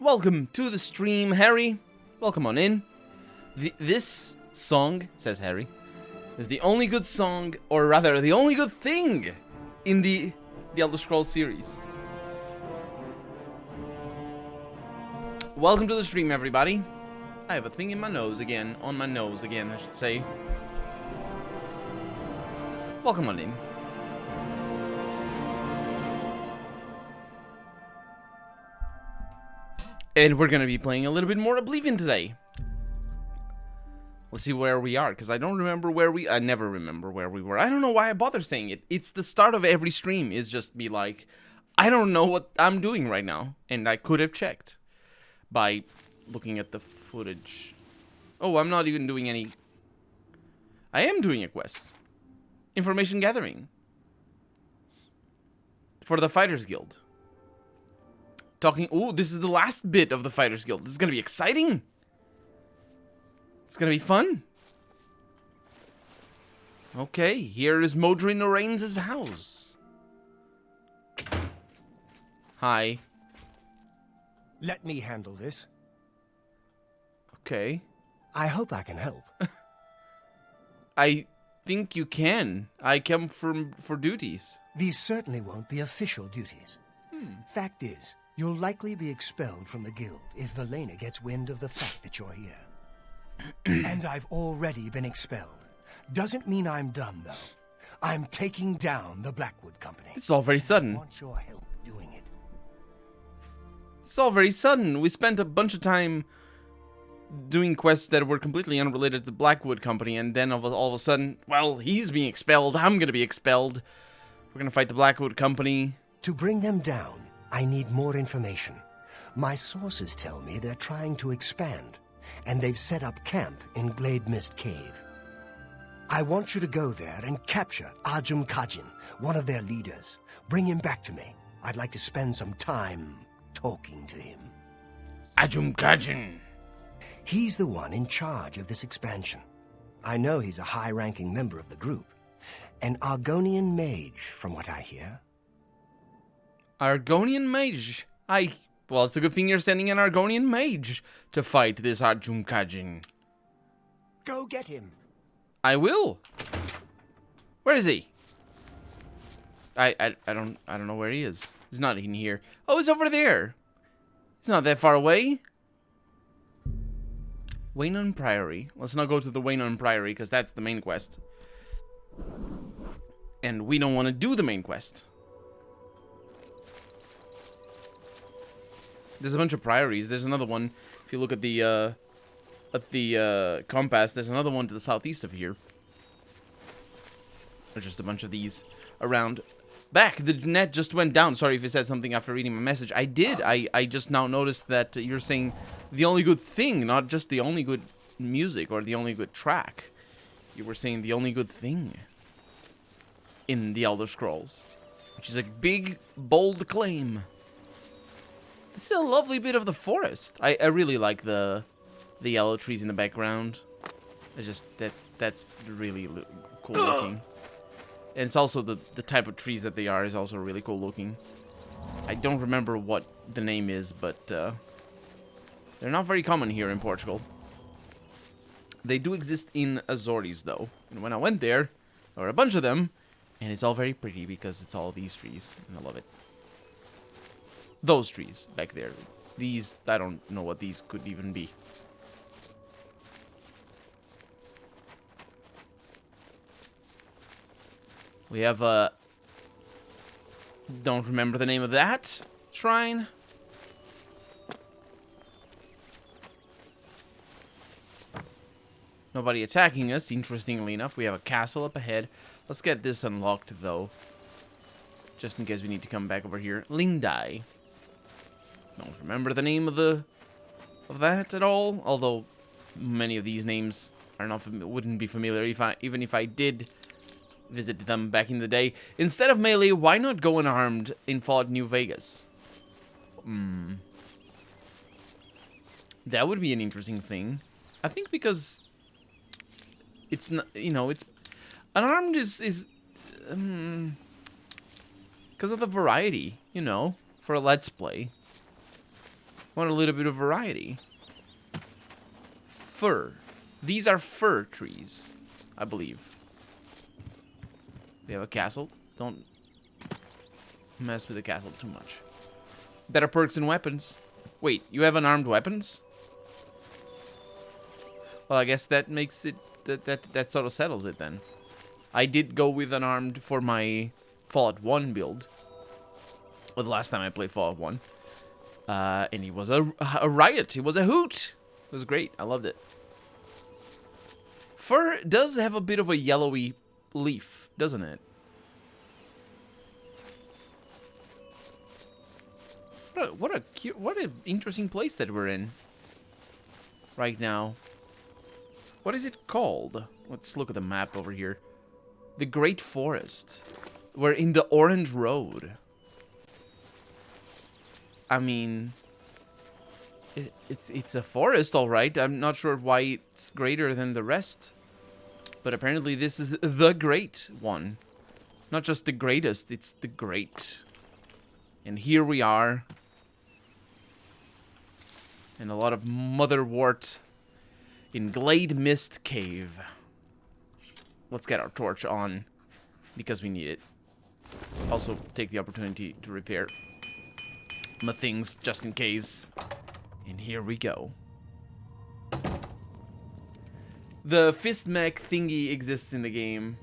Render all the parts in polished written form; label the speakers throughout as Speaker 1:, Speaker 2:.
Speaker 1: Welcome to the stream, Harry. Welcome on in. This song, says Harry, is the only good song, or rather, the only good thing in the Elder Scrolls series. Welcome to the stream, everybody. I have a thing in my nose again. On my nose again, I should say. Welcome on in. And we're going to be playing a little bit more Oblivion today. Let's see where we are, because I don't remember where I never remember where we were. I don't know why I bother saying it. It's the start of every stream, is just be like, I don't know what I'm doing right now. And I could have checked by looking at the footage. Oh, I'm not even doing any... I am doing a quest. Information gathering. For the Fighters Guild. Ooh, this is the last bit of the Fighters Guild. This is gonna be exciting. It's gonna be fun. Okay, here is Modrin Orain's house. Hi.
Speaker 2: Let me handle this.
Speaker 1: Okay.
Speaker 2: I hope I can help.
Speaker 1: I think you can. I come for duties.
Speaker 2: These certainly won't be official duties. Fact is, you'll likely be expelled from the guild if Velena gets wind of the fact that you're here. And I've already been expelled. Doesn't mean I'm done, though. I'm taking down the Blackwood Company.
Speaker 1: It's all very sudden.
Speaker 2: I want your help doing it.
Speaker 1: It's all very sudden. We spent a bunch of time doing quests that were completely unrelated to the Blackwood Company, and then all of a sudden, well, he's being expelled, I'm gonna be expelled. We're gonna fight the Blackwood Company.
Speaker 2: To bring them down, I need more information. My sources tell me they're trying to expand, and they've set up camp in Glade Mist Cave. I want you to go there and capture Ajum Kajin, one of their leaders. Bring him back to me. I'd like to spend some time talking to him.
Speaker 1: Ajum Kajin.
Speaker 2: He's the one in charge of this expansion. I know he's a high-ranking member of the group. An Argonian mage, from what I hear.
Speaker 1: Argonian mage. Well, it's a good thing you're sending an Argonian mage to fight this Ajum Kajin.
Speaker 2: Go get him.
Speaker 1: I will. Where is he? I don't know where he is. He's not in here. Oh, he's over there. He's not that far away. Waynon Priory. Let's not go to the Waynon Priory, because that's the main quest. And we don't want to do the main quest. There's a bunch of priories. There's another one. If you look at the compass, there's another one to the southeast of here. There's just a bunch of these around. Back, the net just went down. Sorry if you said something after reading my message. I did. I just now noticed that you're saying the only good thing, not just the only good music or the only good track. You were saying the only good thing in the Elder Scrolls, which is a big, bold claim. This is a lovely bit of the forest. I really like the yellow trees in the background. It's just that's really cool looking. And it's also the type of trees that they are is also really cool looking. I don't remember what the name is, but they're not very common here in Portugal. They do exist in Azores, though. And when I went there were a bunch of them, and it's all very pretty because it's all these trees, and I love it. Those trees back there. These, I don't know what these could even be. We have don't remember the name of that shrine. Nobody attacking us, interestingly enough. We have a castle up ahead. Let's get this unlocked, though. Just in case we need to come back over here. Lindai. Don't remember the name of that at all. Although many of these names wouldn't be familiar even if I did visit them back in the day. Instead of melee, why not go unarmed in Fallout New Vegas? That would be an interesting thing. I think because it's not, it's unarmed is because of the variety, for a Let's Play. Want a little bit of variety. Fir. These are fir trees, I believe. We have a castle. Don't mess with the castle too much. Better perks and weapons. Wait, you have unarmed weapons? Well, I guess that makes it... That sort of settles it then. I did go with unarmed for my Fallout 1 build. Well, the last time I played Fallout 1. And it was a riot. It was a hoot. It was great. I loved it. Fir does have a bit of a yellowy leaf, doesn't it? What an interesting place that we're in right now. What is it called? Let's look at the map over here. The Great Forest. We're in the Orange Road. I mean, it's a forest, all right. I'm not sure why it's greater than the rest, but apparently this is the great one. Not just the greatest, it's the great. And here we are. And a lot of motherwort in Glade Mist Cave. Let's get our torch on because we need it. Also, take the opportunity to repair my things just in case. And here we go. The fist mech thingy exists in the game.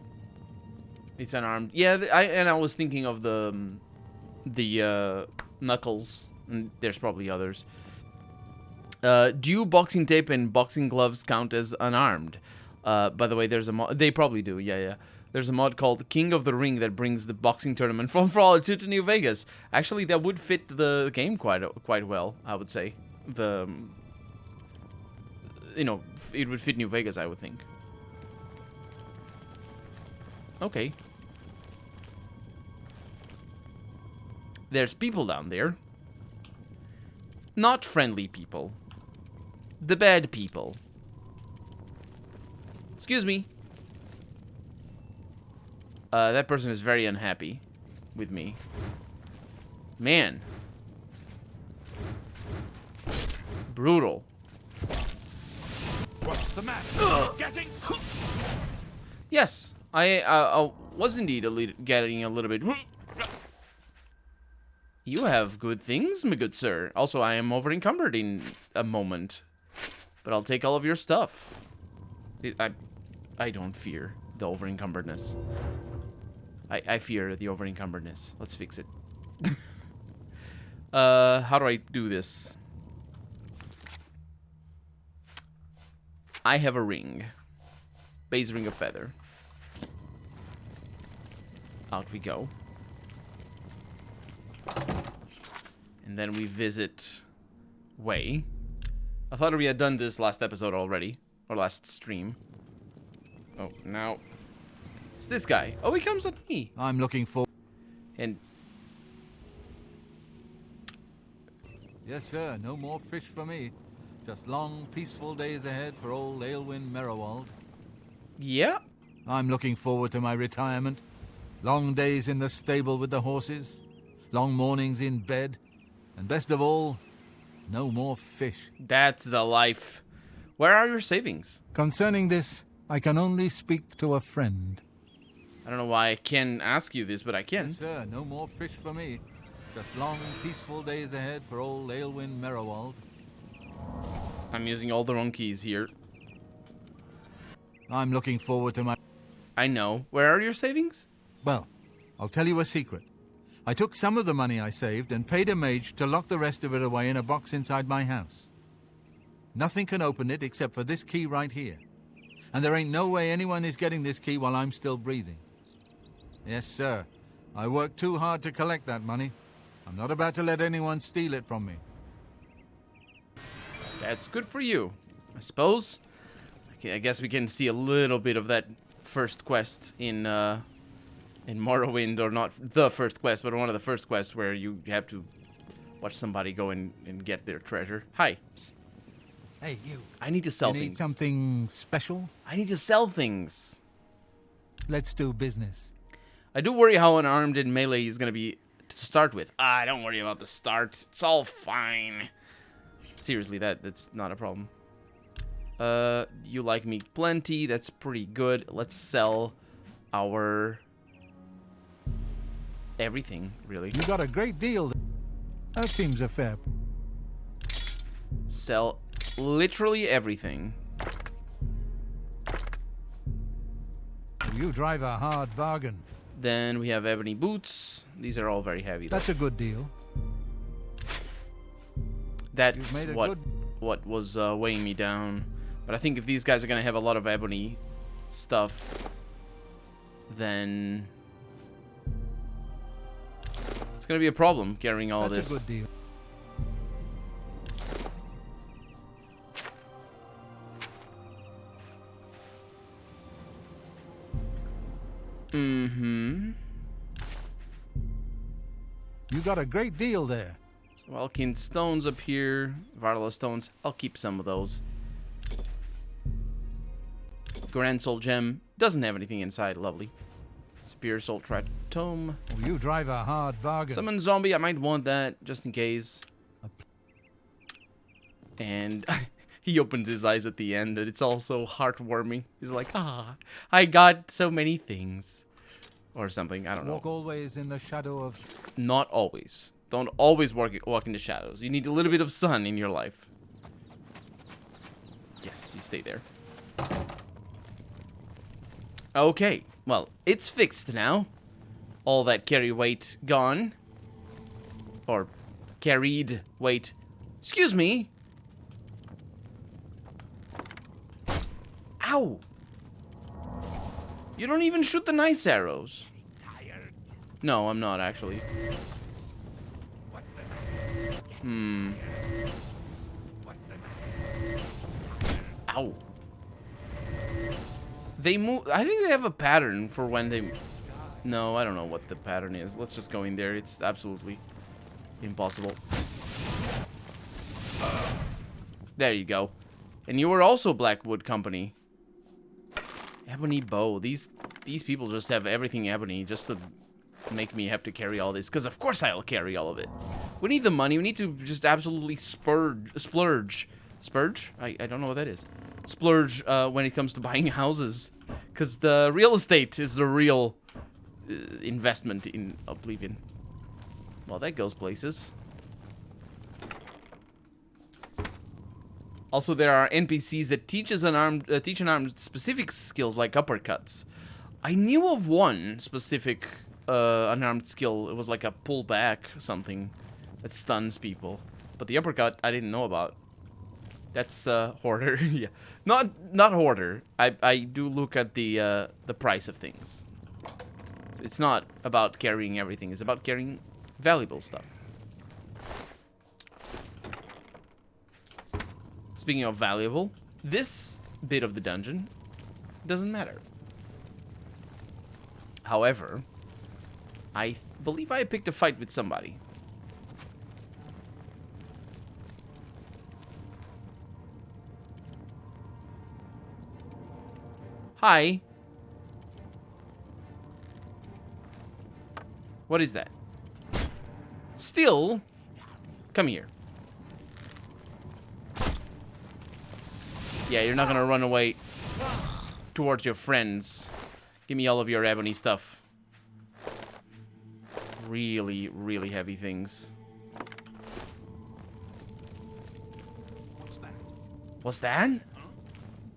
Speaker 1: It's unarmed. Yeah, I was thinking of the knuckles. And there's probably others. Do boxing tape and boxing gloves count as unarmed? By the way, there's a mod. They probably do. Yeah. There's a mod called King of the Ring that brings the boxing tournament from Fallout 2 to New Vegas. Actually, that would fit the game quite well, I would say. It would fit New Vegas, I would think. Okay. There's people down there. Not friendly people. The bad people. Excuse me. That person is very unhappy with me. Man. Brutal.
Speaker 3: What's the matter? Getting?
Speaker 1: Yes, I was indeed getting a little bit. You have good things, my good sir. Also, I am over encumbered in a moment, but I'll take all of your stuff. I don't fear the over encumberness. I fear the over encumberness. Let's fix it. How do I do this? I have a ring. Base ring of feather. Out we go. And then we visit Way. I thought we had done this last episode already. Or last stream. Oh, now it's this guy. Oh, he comes at me.
Speaker 4: I'm looking for...
Speaker 1: And...
Speaker 4: Yes, sir. No more fish for me. Just long, peaceful days ahead for old Aylwin Merowald.
Speaker 1: yeah.
Speaker 4: I'm looking forward to my retirement. Long days in the stable with the horses. Long mornings in bed. And best of all, no more fish.
Speaker 1: That's the life. Where are your savings?
Speaker 4: Concerning this, I can only speak to a friend.
Speaker 1: I don't know why I can ask you this, but I can.
Speaker 4: Yes, sir. No more fish for me. Just long, peaceful days ahead for old Aylwin Merowald.
Speaker 1: I'm using all the wrong keys here.
Speaker 4: I'm looking forward to my...
Speaker 1: I know. Where are your savings?
Speaker 4: Well, I'll tell you a secret. I took some of the money I saved and paid a mage to lock the rest of it away in a box inside my house. Nothing can open it except for this key right here. And there ain't no way anyone is getting this key while I'm still breathing. Yes, sir. I worked too hard to collect that money. I'm not about to let anyone steal it from me.
Speaker 1: That's good for you, I suppose. Okay, I guess we can see a little bit of that first quest in Morrowind, or not the first quest, but one of the first quests where you have to watch somebody go and get their treasure. Hi. Psst.
Speaker 4: Hey, you.
Speaker 1: I need to sell
Speaker 4: You need
Speaker 1: things.
Speaker 4: something special?
Speaker 1: I need to sell things.
Speaker 4: Let's do business.
Speaker 1: I do worry how unarmed and melee is going to be to start with. Don't worry about the start. It's all fine. seriously, that's not a problem. You like me plenty. That's pretty good. Let's sell our everything, really.
Speaker 4: You got a great deal. That seems a fair.
Speaker 1: Sell literally everything.
Speaker 4: You drive a hard bargain.
Speaker 1: Then we have ebony boots. These are all very heavy, though.
Speaker 4: That's a good deal.
Speaker 1: That's
Speaker 4: You've made a
Speaker 1: what was weighing me down. But I think if these guys are gonna have a lot of ebony stuff, then it's gonna be a problem carrying all
Speaker 4: That's
Speaker 1: this.
Speaker 4: a good deal.
Speaker 1: Mm-hmm.
Speaker 4: You got a great deal there.
Speaker 1: So Alkene stones up here. Varla stones. I'll keep some of those. Grand Soul Gem. Doesn't have anything inside. Lovely. Spear Soul Tritome.
Speaker 4: You drive a hard bargain.
Speaker 1: Summon Zombie. I might want that just in case. And he opens his eyes at the end, and it's also heartwarming. He's like, ah, I got so many things. Or something. I don't know.
Speaker 4: Walk always in the shadow of...
Speaker 1: Not always. Don't always walk in the shadows. You need a little bit of sun in your life. Yes, you stay there. Okay. Well, it's fixed now. All that carry weight gone. Or carried weight. Excuse me. Ow. You don't even shoot the nice arrows. No, I'm not actually. Ow. They move. I think they have a pattern for when they... No, I don't know what the pattern is. Let's just go in there. It's absolutely impossible. There you go. And you were also Blackwood Company. Ebony bow. These people just have everything ebony just to make me have to carry all this. Because of course I'll carry all of it. We need the money. We need to just absolutely splurge. Spurge? I don't know what that is. Splurge when it comes to buying houses. Because the real estate is the real investment in Oblivion. Well, that goes places. Also, there are NPCs that teach an armed specific skills like uppercuts. I knew of one specific unarmed skill. It was like a pull back something that stuns people. But the uppercut I didn't know about. That's hoarder. Yeah, not hoarder. I do look at the price of things. It's not about carrying everything. It's about carrying valuable stuff. Speaking of valuable, this bit of the dungeon doesn't matter. However, I believe I picked a fight with somebody. Hi. What is that? Still, come here. Yeah, you're not gonna run away towards your friends. Give me all of your ebony stuff. Really, really heavy things. What's that?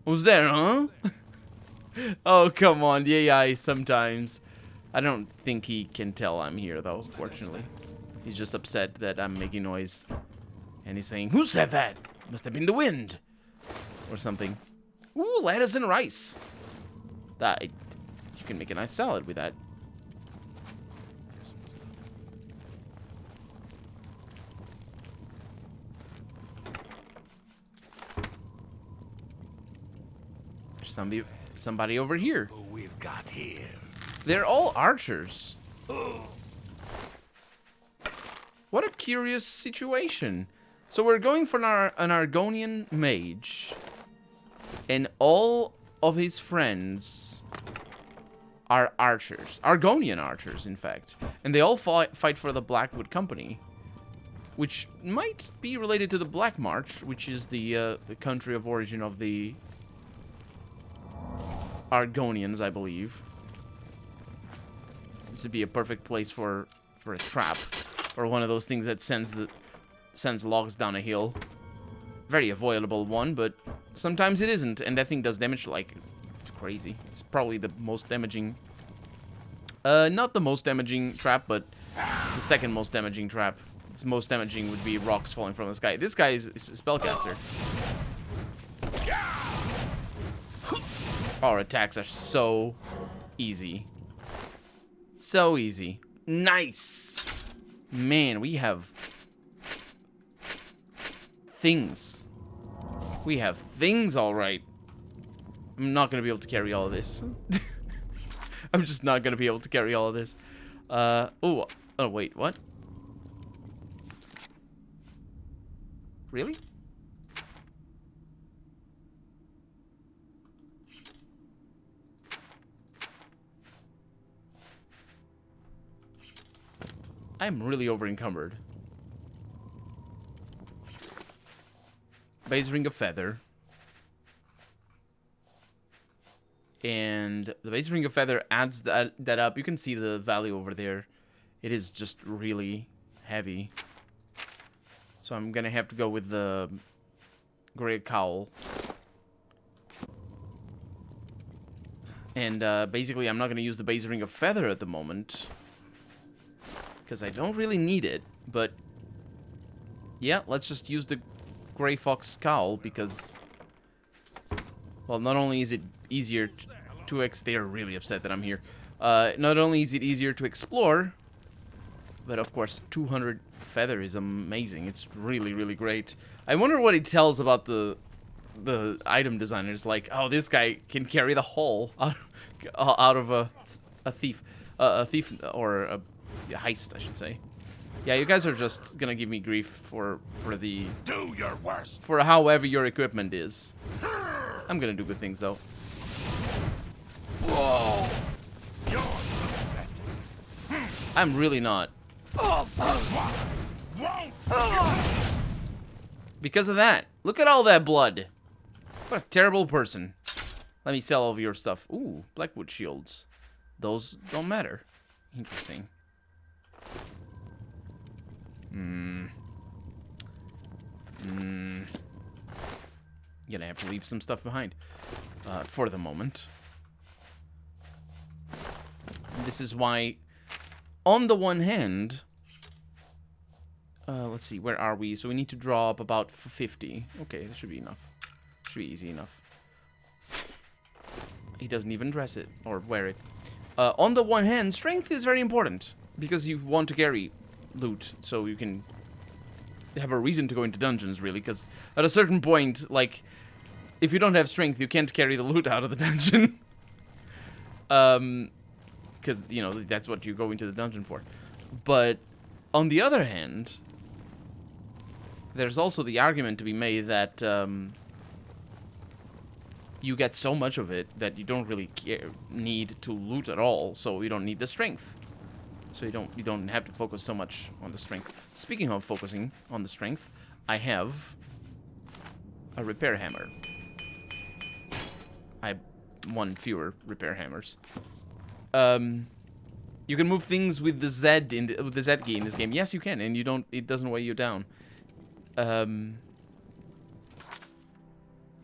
Speaker 1: Who's there, huh? Oh, come on. The AI sometimes. I don't think he can tell I'm here, though, fortunately. He's just upset that I'm making noise. And he's saying, who said that? Must have been the wind. Or something. Ooh, lettuce and rice. You can make a nice salad with that. There's somebody over here.
Speaker 3: Who we've got here?
Speaker 1: They're all archers. What a curious situation. So we're going for an Argonian mage. And all of his friends are archers. Argonian archers, in fact. And they all fight for the Blackwood Company. which might be related to the Black March, which is the country of origin of the Argonians, I believe. This would be a perfect place for a trap, or one of those things that sends logs down a hill. Very avoidable one, but sometimes it isn't, and that thing does damage like crazy. It's probably the most damaging. Not the most damaging trap, but the second most damaging trap. Its most damaging would be rocks falling from the sky. This guy is a spellcaster. Our attacks are so easy. So easy. Nice! Man, we have things. We have things, alright. I'm not going to be able to carry all of this. I'm just not going to be able to carry all of this. Oh, wait, what? Really? I'm really over-encumbered. Base Ring of Feather. And the Base Ring of Feather adds that up. You can see the value over there. It is just really heavy. So I'm gonna have to go with the Grey Cowl. And basically I'm not gonna use the Base Ring of Feather at the moment, because I don't really need it, but yeah, let's just use the Grey Fox Cowl, because, well, not only is it easier to they are really upset that I'm here. Not only is it easier to explore, but of course 200 feather is amazing. It's really, really great. I wonder what it tells about the item designers, like, oh, this guy can carry the whole out of a thief or a heist, I should say. Yeah, you guys are just gonna give me grief for the
Speaker 3: Do your worst.
Speaker 1: for however your equipment is. I'm gonna do good things though.
Speaker 3: Whoa! You're pathetic.
Speaker 1: I'm really not.
Speaker 3: Won't.
Speaker 1: Because of that. Look at all that blood. What a terrible person. Let me sell all of your stuff. Ooh, Blackwood shields. Those don't matter. Interesting. Gonna have to leave some stuff behind. For the moment. This is why, on the one hand, let's see, where are we? So we need to draw up about 50. Okay, that should be enough. Should be easy enough. He doesn't even dress it or wear it. On the one hand, strength is very important because you want to carry loot, so you can have a reason to go into dungeons, really, because at a certain point, like, if you don't have strength, you can't carry the loot out of the dungeon. Because, you know, that's what you go into the dungeon for. But, on the other hand, there's also the argument to be made that you get so much of it that you don't really need to loot at all, so you don't need the strength. So you don't have to focus so much on the strength. Speaking of focusing on the strength, I have a repair hammer. I have one fewer repair hammers. You can move things with the Z with the Z key in this game. Yes, you can, and you don't. It doesn't weigh you down. If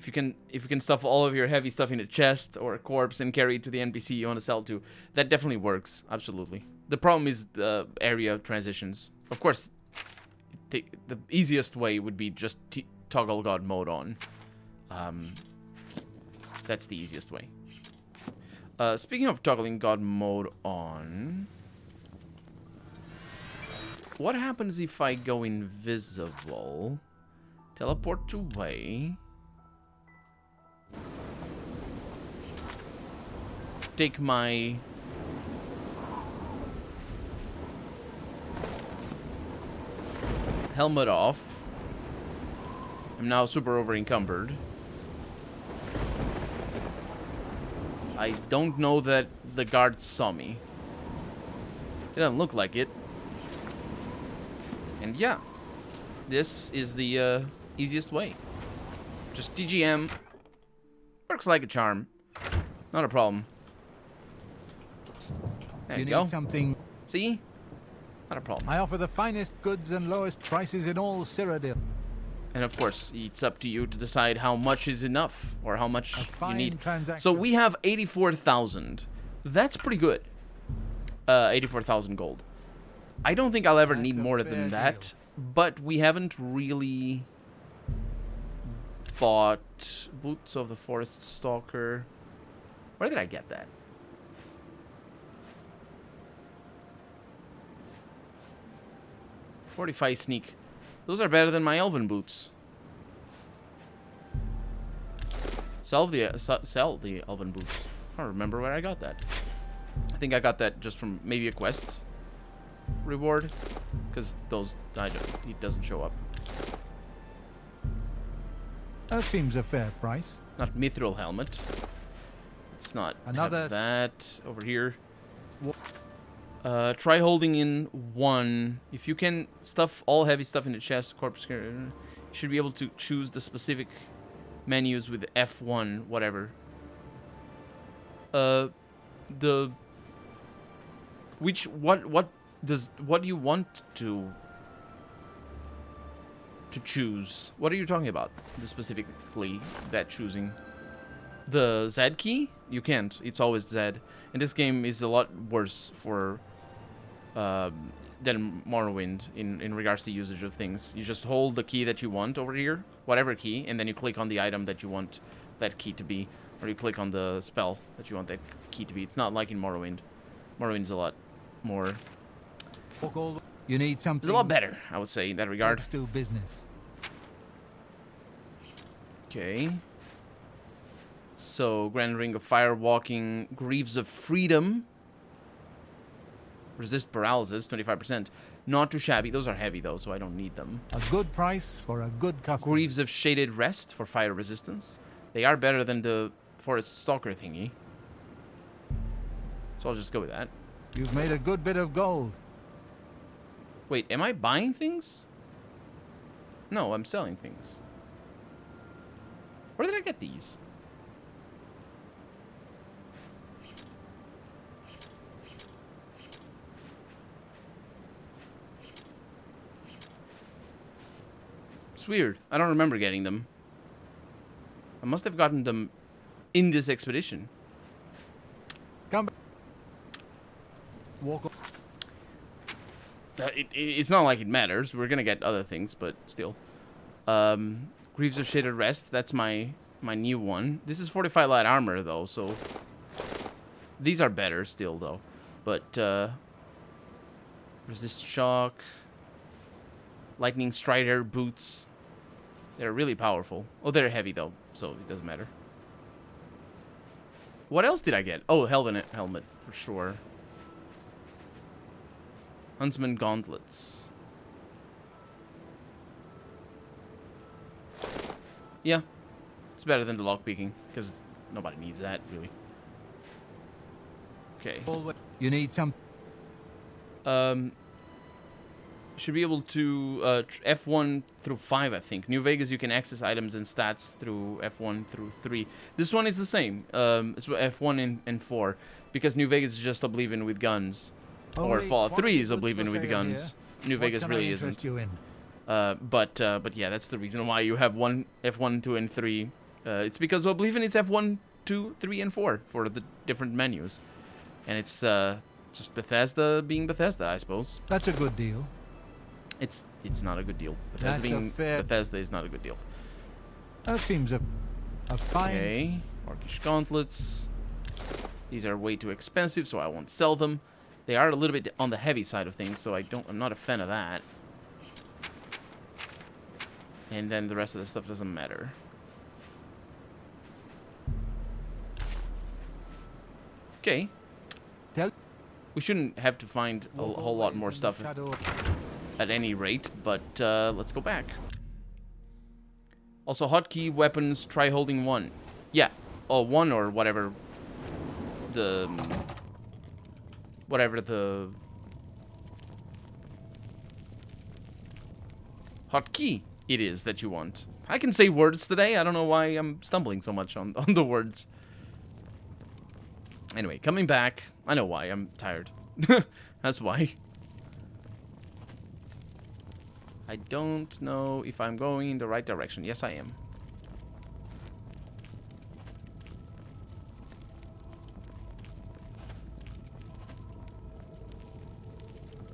Speaker 1: you can stuff all of your heavy stuff in a chest or a corpse and carry it to the NPC you want to sell to, that definitely works. Absolutely. The problem is the area transitions. Of course, the easiest way would be just toggle God mode on. That's the easiest way. Speaking of toggling God mode on, what happens if I go invisible, teleport away, take my helmet off? I'm now super over encumbered. I don't know that the guards saw me. It doesn't look like it. And yeah, this is the easiest way. Just DGM. Works like a charm. Not a problem. There you
Speaker 4: You
Speaker 1: go.
Speaker 4: need something.
Speaker 1: See? Not a problem.
Speaker 4: I offer the finest goods and lowest prices in all Cyrodiil.
Speaker 1: And of course, it's up to you to decide how much is enough or how much
Speaker 4: A
Speaker 1: you
Speaker 4: fine
Speaker 1: need.
Speaker 4: transaction.
Speaker 1: So we have 84,000. That's pretty good. 84,000 gold. I don't think I'll ever
Speaker 4: That's
Speaker 1: need
Speaker 4: a
Speaker 1: more
Speaker 4: fair
Speaker 1: than that, but we haven't really bought Boots of the Forest Stalker. Where did I get that? $45 sneak. Those are better than my elven boots. Sell the elven boots. I don't remember where I got that. I think I got that just from maybe a quest reward, because those it doesn't show up.
Speaker 4: That seems a fair price.
Speaker 1: Not mithril helmet. It's not.
Speaker 4: Another
Speaker 1: Have that over here. Try holding in 1. If you can stuff all heavy stuff in the chest, corpse, you should be able to choose the specific menus with F1, whatever. What do you want to choose? What are you talking about? Specifically that choosing. The Z key? You can't. It's always Z. And this game is a lot worse for than Morrowind in regards to usage of things. You just hold the key that you want over here, whatever key, and then you click on the item that you want that key to be, or you click on the spell that you want that key to be. It's not like in Morrowind. Morrowind's a lot more...
Speaker 4: You need something.
Speaker 1: It's a lot better, I would say, in that regard.
Speaker 4: Let's do business.
Speaker 1: Okay. So, Grand Ring of Fire, Walking, Greaves of Freedom. Resist paralysis, 25%. Not too shabby. Those are heavy, though, so I don't need them.
Speaker 4: A good price for a good customer.
Speaker 1: Greaves of Shaded Rest for fire resistance. They are better than the Forest Stalker thingy. So I'll just go with that.
Speaker 4: You've made a good bit of gold.
Speaker 1: Wait, am I buying things? No, I'm selling things. Where did I get these? It's weird. I don't remember getting them. I must have gotten them in this expedition.
Speaker 4: Come back. Walk.
Speaker 1: It's not like it matters. We're gonna get other things, but still. Greaves of Shaded Rest. That's my new one. This is 45 light armor though, so these are better still though. But resist shock. Lightning Strider boots. They're really powerful. Oh, they're heavy though, so it doesn't matter. What else did I get? Oh, helmet for sure. Huntsman gauntlets. Yeah, it's better than the lockpicking because nobody needs that really. Okay.
Speaker 4: You need some.
Speaker 1: Should be able to F1 through 5, I think. New Vegas, you can access items and stats through F1 through 3. This one is the same. It's F1 and 4 because New Vegas is just Oblivion with guns. Or Fallout 3 is Oblivion with guns. New Vegas really isn't. But yeah, that's the reason why you have F1, 2, and 3. It's because Oblivion is F1, 2, 3, and 4 for the different menus. And it's just Bethesda being Bethesda, I suppose.
Speaker 4: That's a good deal.
Speaker 1: It's not a good deal. Bethesda
Speaker 4: That's
Speaker 1: being
Speaker 4: a fair...
Speaker 1: Bethesda is not a good deal.
Speaker 4: That seems a fine...
Speaker 1: Okay, Orcish gauntlets. These are way too expensive, so I won't sell them. They are a little bit on the heavy side of things, so I'm not a fan of that. And then the rest of the stuff doesn't matter. Okay. We shouldn't have to find a whole lot more stuff at any rate, but let's go back. Also, hotkey weapons, try holding 1. Yeah, oh, 1 or whatever the hotkey it is that you want. I can say words today. I don't know why I'm stumbling so much on the words. Anyway, coming back. I know why. I'm tired. That's why. I don't know if I'm going in the right direction. Yes, I am.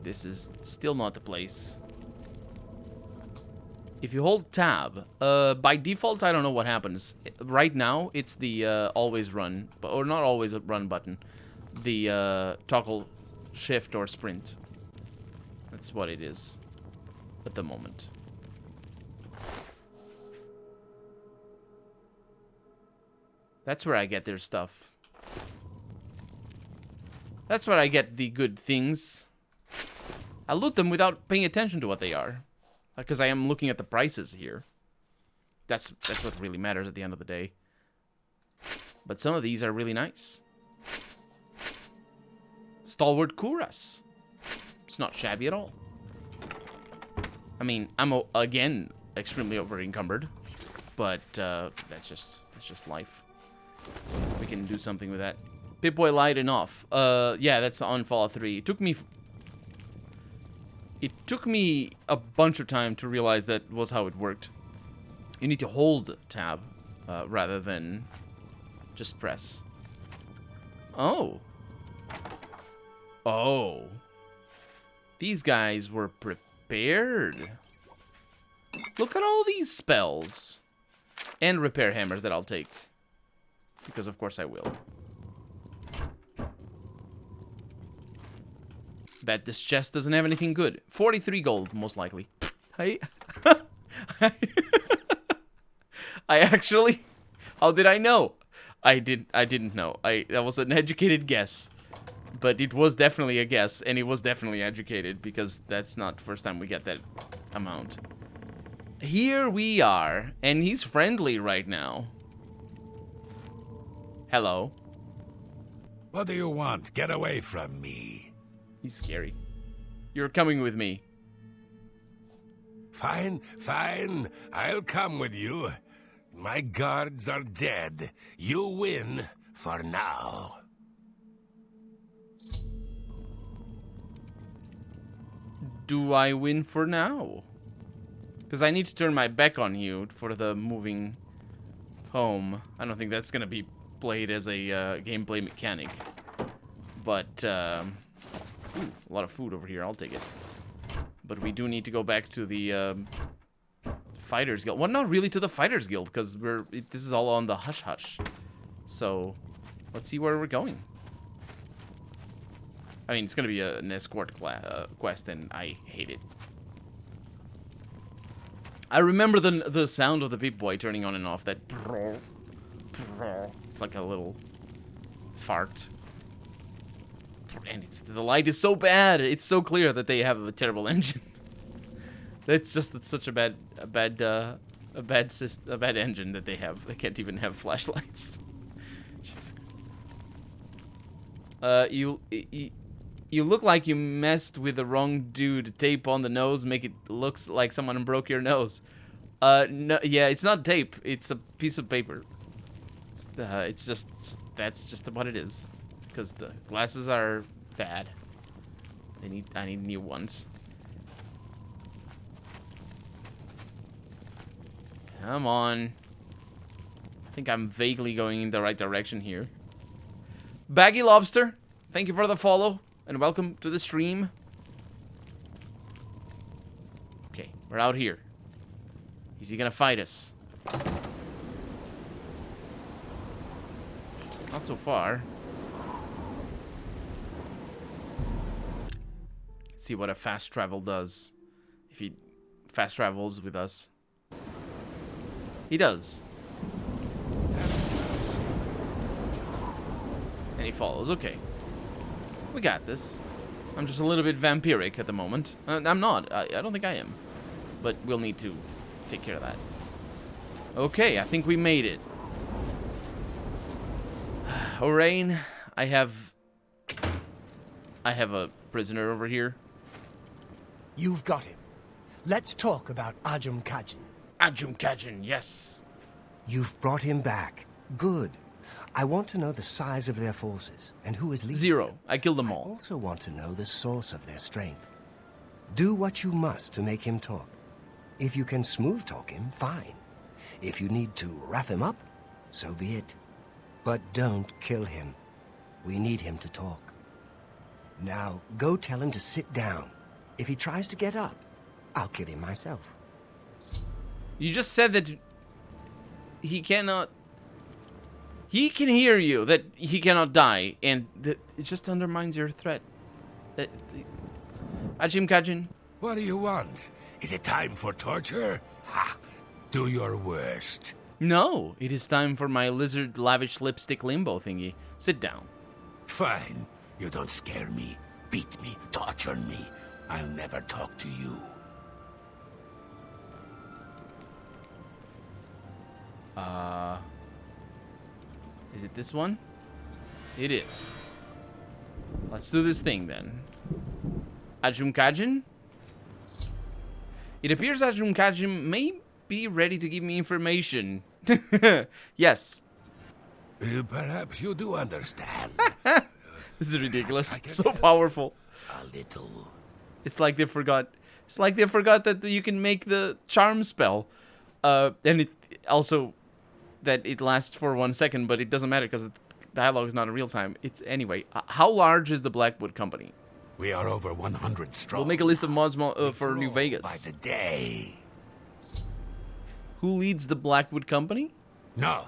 Speaker 1: This is still not the place. If you hold tab, by default, I don't know what happens. Right now, it's the always run, or not always run button. The toggle shift or sprint. That's what it is at the moment. That's where I get their stuff. That's where I get the good things. I loot them without paying attention to what they are. Because I am looking at the prices here. That's what really matters at the end of the day. But some of these are really nice. Stalwart Kuras. It's not shabby at all. I mean, I'm again extremely over encumbered, but that's just life. We can do something with that. Pip-Boy light and off. Yeah, that's on Fallout 3. It took me a bunch of time to realize that was how it worked. You need to hold tab rather than just press. Oh. Oh. These guys were prepared. Look at all these spells. And repair hammers that I'll take. Because of course I will. Bet this chest doesn't have anything good. 43 gold, most likely. I actually... How did I know? I didn't know. That was an educated guess. But it was definitely a guess, and it was definitely educated, because that's not the first time we get that amount. Here we are, and he's friendly right now. Hello.
Speaker 3: What do you want? Get away from me.
Speaker 1: He's scary. You're coming with me.
Speaker 3: Fine, fine. I'll come with you. My guards are dead. You win for now.
Speaker 1: Do I win for now? Because I need to turn my back on you for the moving home. I don't think that's going to be played as a gameplay mechanic. But, ooh, a lot of food over here. I'll take it. But we do need to go back to the Fighters Guild. Well, not really to the Fighters Guild, because this is all on the hush hush. So, let's see where we're going. I mean, it's going to be an escort quest, and I hate it. I remember the sound of the Pip-Boy turning on and off. That... It's like a little fart. And the light is so bad. It's so clear that they have a terrible engine. It's such a bad engine that they have. They can't even have flashlights. You look like you messed with the wrong dude. Tape on the nose, make it looks like someone broke your nose. No, yeah, it's not tape. It's a piece of paper. It's just that's just what it is. Because the glasses are bad. I need new ones. Come on. I think I'm vaguely going in the right direction here. Baggy Lobster, thank you for the follow. And welcome to the stream. Okay, we're out here. Is he gonna fight us? Not so far. Let's see what a fast travel does. If he fast travels with us. He does. And he follows. Okay. We got this. I'm just a little bit vampiric at the moment. I'm not. I don't think I am. But we'll need to take care of that. Okay, I think we made it. Orain, I have a prisoner over here.
Speaker 2: You've got him. Let's talk about Ajum Kajin.
Speaker 1: Ajum Kajin, yes.
Speaker 2: You've brought him back. Good. I want to know the size of their forces and who is leading
Speaker 1: 0.
Speaker 2: them.
Speaker 1: I killed them
Speaker 2: I
Speaker 1: all.
Speaker 2: also want to know the source of their strength. Do what you must to make him talk. If you can smooth talk him, fine. If you need to rough him up, so be it. But don't kill him. We need him to talk. Now, go tell him to sit down. If he tries to get up, I'll kill him myself.
Speaker 1: You just said that he cannot... He can hear you, that he cannot die, and that it just undermines your threat. Ajum Kajin.
Speaker 3: What do you want? Is it time for torture? Ha! Do your worst.
Speaker 1: No, it is time for my lizard lavish lipstick limbo thingy. Sit down.
Speaker 3: Fine. You don't scare me, beat me, torture me. I'll never talk to you.
Speaker 1: Is it this one? It is. Let's do this thing then. Ajum Kajin? It appears Ajum Kajin may be ready to give me information. Yes.
Speaker 3: Perhaps you do understand.
Speaker 1: This is ridiculous.
Speaker 3: I can
Speaker 1: So
Speaker 3: help.
Speaker 1: powerful.
Speaker 3: A little.
Speaker 1: It's like they forgot. It's like they forgot that you can make the charm spell. And it also that it lasts for 1 second, but it doesn't matter because the dialogue is not in real time. It's anyway. How large is the Blackwood Company?
Speaker 3: We are over 100 strong.
Speaker 1: We'll make a list of mods
Speaker 3: We
Speaker 1: for New
Speaker 3: grow
Speaker 1: Vegas.
Speaker 3: by the day.
Speaker 1: Who leads the Blackwood Company?
Speaker 3: No,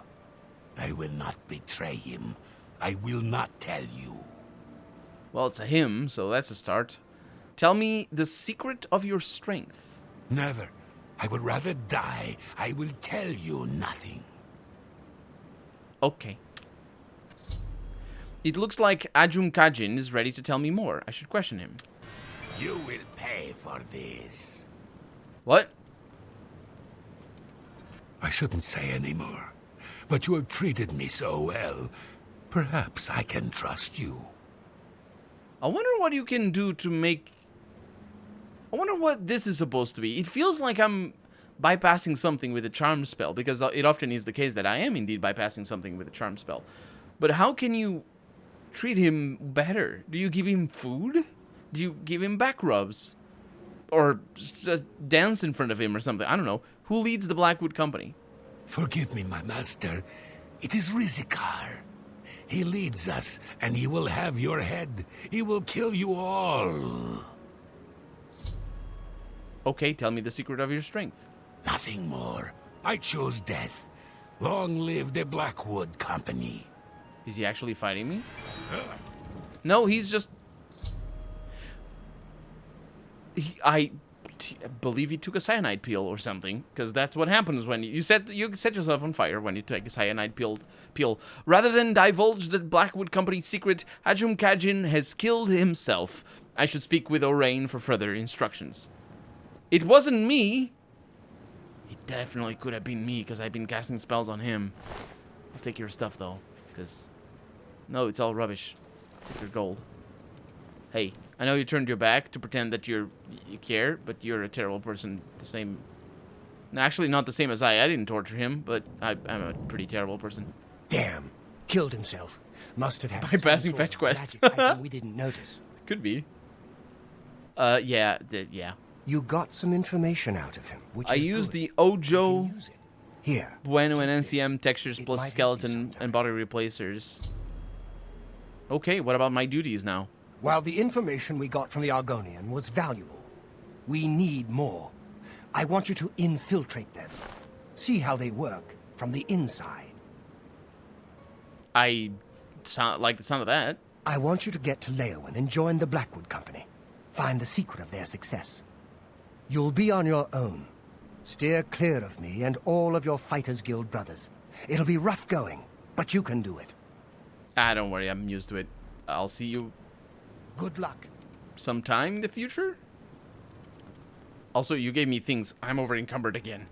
Speaker 3: I will not betray him. I will not tell you.
Speaker 1: Well, it's a him, so that's a start. Tell me the secret of your strength.
Speaker 3: Never. I would rather die. I will tell you nothing.
Speaker 1: Okay. It looks like Ajum Kajin is ready to tell me more. I should question him.
Speaker 3: You will pay for this.
Speaker 1: What?
Speaker 3: I shouldn't say any more, but you have treated me so well. Perhaps I can trust you.
Speaker 1: I wonder what you can do to make... I wonder what this is supposed to be. It feels like I'm bypassing something with a charm spell, because it often is the case that I am indeed bypassing something with a charm spell. But how can you treat him better? Do you give him food? Do you give him back rubs? Or just, dance in front of him or something? I don't know. Who leads the Blackwood Company?
Speaker 3: Forgive me, my master. It is Rizikar. He leads us, and he will have your head. He will kill you all.
Speaker 1: Okay, tell me the secret of your strength.
Speaker 3: Nothing more. I chose death. Long live the Blackwood Company.
Speaker 1: Is he actually fighting me? No, he's just... I believe he took a cyanide pill or something, because that's what happens when you set yourself on fire when you take a cyanide pill. Rather than divulge the Blackwood Company's secret, Ajum Kajin has killed himself. I should speak with Orain for further instructions. It wasn't me. It definitely could have been me, because I've been casting spells on him. I'll take your stuff, though, because... No, it's all rubbish. Take your gold. Hey, I know you turned your back to pretend that you care, but you're a terrible person. The same... No, actually, not the same as I. I didn't torture him, but I'm a pretty terrible person.
Speaker 2: Damn. Killed himself. Must have had
Speaker 1: By
Speaker 2: some
Speaker 1: passing
Speaker 2: sort
Speaker 1: fetch
Speaker 2: of
Speaker 1: quest.
Speaker 2: magic item we didn't notice.
Speaker 1: Could be. Yeah.
Speaker 2: You got some information out of him, which
Speaker 1: I
Speaker 2: is
Speaker 1: used
Speaker 2: good.
Speaker 1: the
Speaker 2: You
Speaker 1: Ojo
Speaker 2: can use it. Here.
Speaker 1: Bueno and
Speaker 2: take this.
Speaker 1: NCM textures
Speaker 2: It
Speaker 1: plus
Speaker 2: might help you
Speaker 1: skeleton
Speaker 2: sometime.
Speaker 1: and body replacers. Okay, what about my duties now?
Speaker 2: While the information we got from the Argonian was valuable, we need more. I want you to infiltrate them. See how they work from the inside.
Speaker 1: I like the sound of that.
Speaker 2: I want you to get to Leowen and join the Blackwood Company. Find the secret of their success. You'll be on your own. Steer clear of me and all of your Fighters Guild brothers. It'll be rough going, but you can do it.
Speaker 1: Don't worry, I'm used to it. I'll see you
Speaker 2: Good luck.
Speaker 1: sometime in the future? Also, you gave me things. I'm over encumbered again.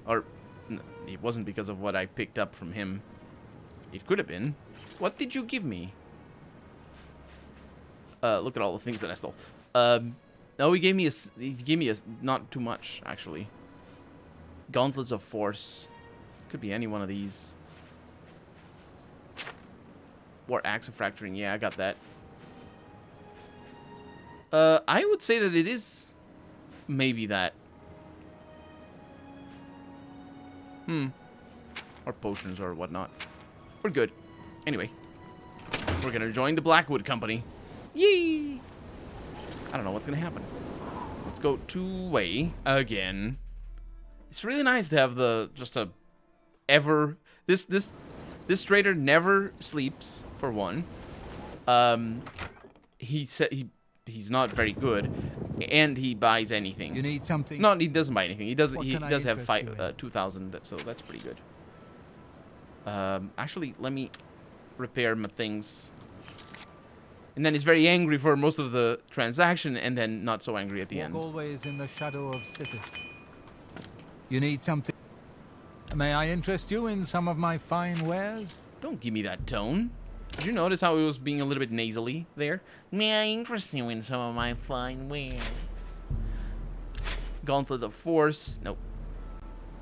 Speaker 1: Or, it wasn't because of what I picked up from him. It could have been. What did you give me? Look at all the things that I stole. No, he gave me a not too much, actually. Gauntlets of Force. Could be any one of these. Or Axe of Fracturing. Yeah, I got that. I would say that it is maybe that. Or potions or whatnot. We're good. Anyway. We're gonna join the Blackwood Company. Yee! I don't know what's gonna happen. Let's go two-way again. It's really nice to have just a ever this trader never sleeps, for one. He said he's not very good, and he buys anything.
Speaker 4: You need something?
Speaker 1: No, he doesn't buy anything. He does
Speaker 4: What
Speaker 1: he
Speaker 4: can I
Speaker 1: does have
Speaker 4: interest you in?
Speaker 1: 2,000, so that's pretty good. Actually, let me repair my things. And then he's very angry for most of the transaction, and then not so angry at the end.
Speaker 4: Walk always in the shadow of Sithis. You need something? May I interest you in some of my fine wares?
Speaker 1: Don't give me that tone. Did you notice how he was being a little bit nasally there? May I interest you in some of my fine wares? Gauntlet of Force. Nope.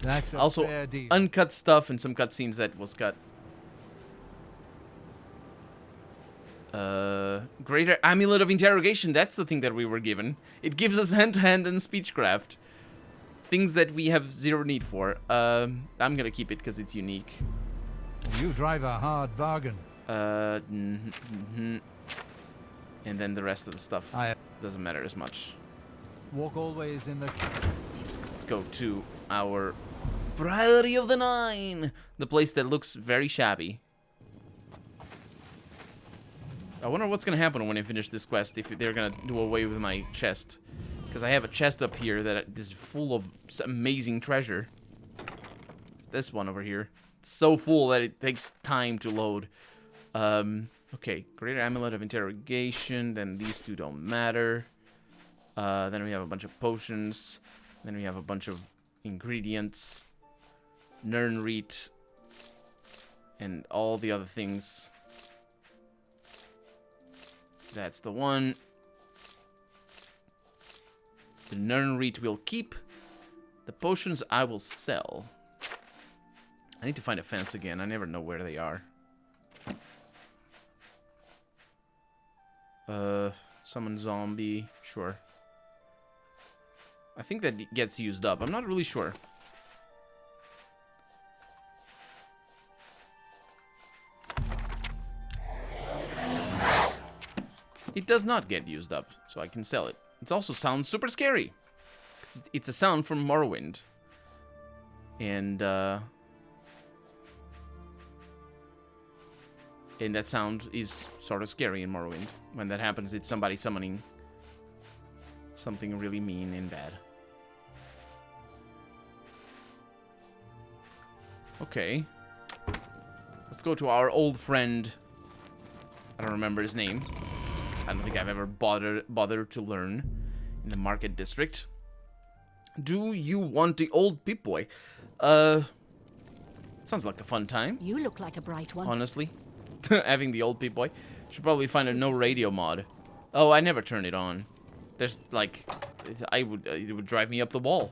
Speaker 4: That's a
Speaker 1: Also,
Speaker 4: fair deal.
Speaker 1: uncut stuff and some cutscenes that was cut. Greater Amulet of Interrogation. That's the thing that we were given. It gives us hand-to-hand and speechcraft. Things that we have zero need for. I'm gonna keep it because it's unique.
Speaker 4: You drive a hard bargain.
Speaker 1: And then the rest of the stuff
Speaker 4: I
Speaker 1: doesn't matter as much.
Speaker 4: walk always in the...
Speaker 1: Let's go to our Priority of the Nine. The place that looks very shabby. I wonder what's gonna happen when I finish this quest, if they're gonna do away with my chest. Because I have a chest up here that is full of amazing treasure. This one over here. It's so full that it takes time to load. Okay, Greater Amulet of Interrogation. Then these two don't matter. Then we have a bunch of potions. Then we have a bunch of ingredients. Nernreet. And all the other things. That's the one. The Nernreet we'll keep. The potions I will sell. I need to find a fence again. I never know where they are. Summon zombie. Sure. I think that gets used up. I'm not really sure. It does not get used up, so I can sell it. It also sounds super scary. It's a sound from Morrowind. And that sound is sort of scary in Morrowind. When that happens, it's somebody summoning something really mean and bad. Okay. Let's go to our old friend. I don't remember his name. I don't think I've ever bothered to learn. In the market district. Do you want the old Pip-Boy? Sounds like a fun time.
Speaker 5: You look like a bright one.
Speaker 1: Honestly. Having the old Pip-Boy. Should probably find a no radio mod. Oh, I never turn it on. There's like... it would drive me up the wall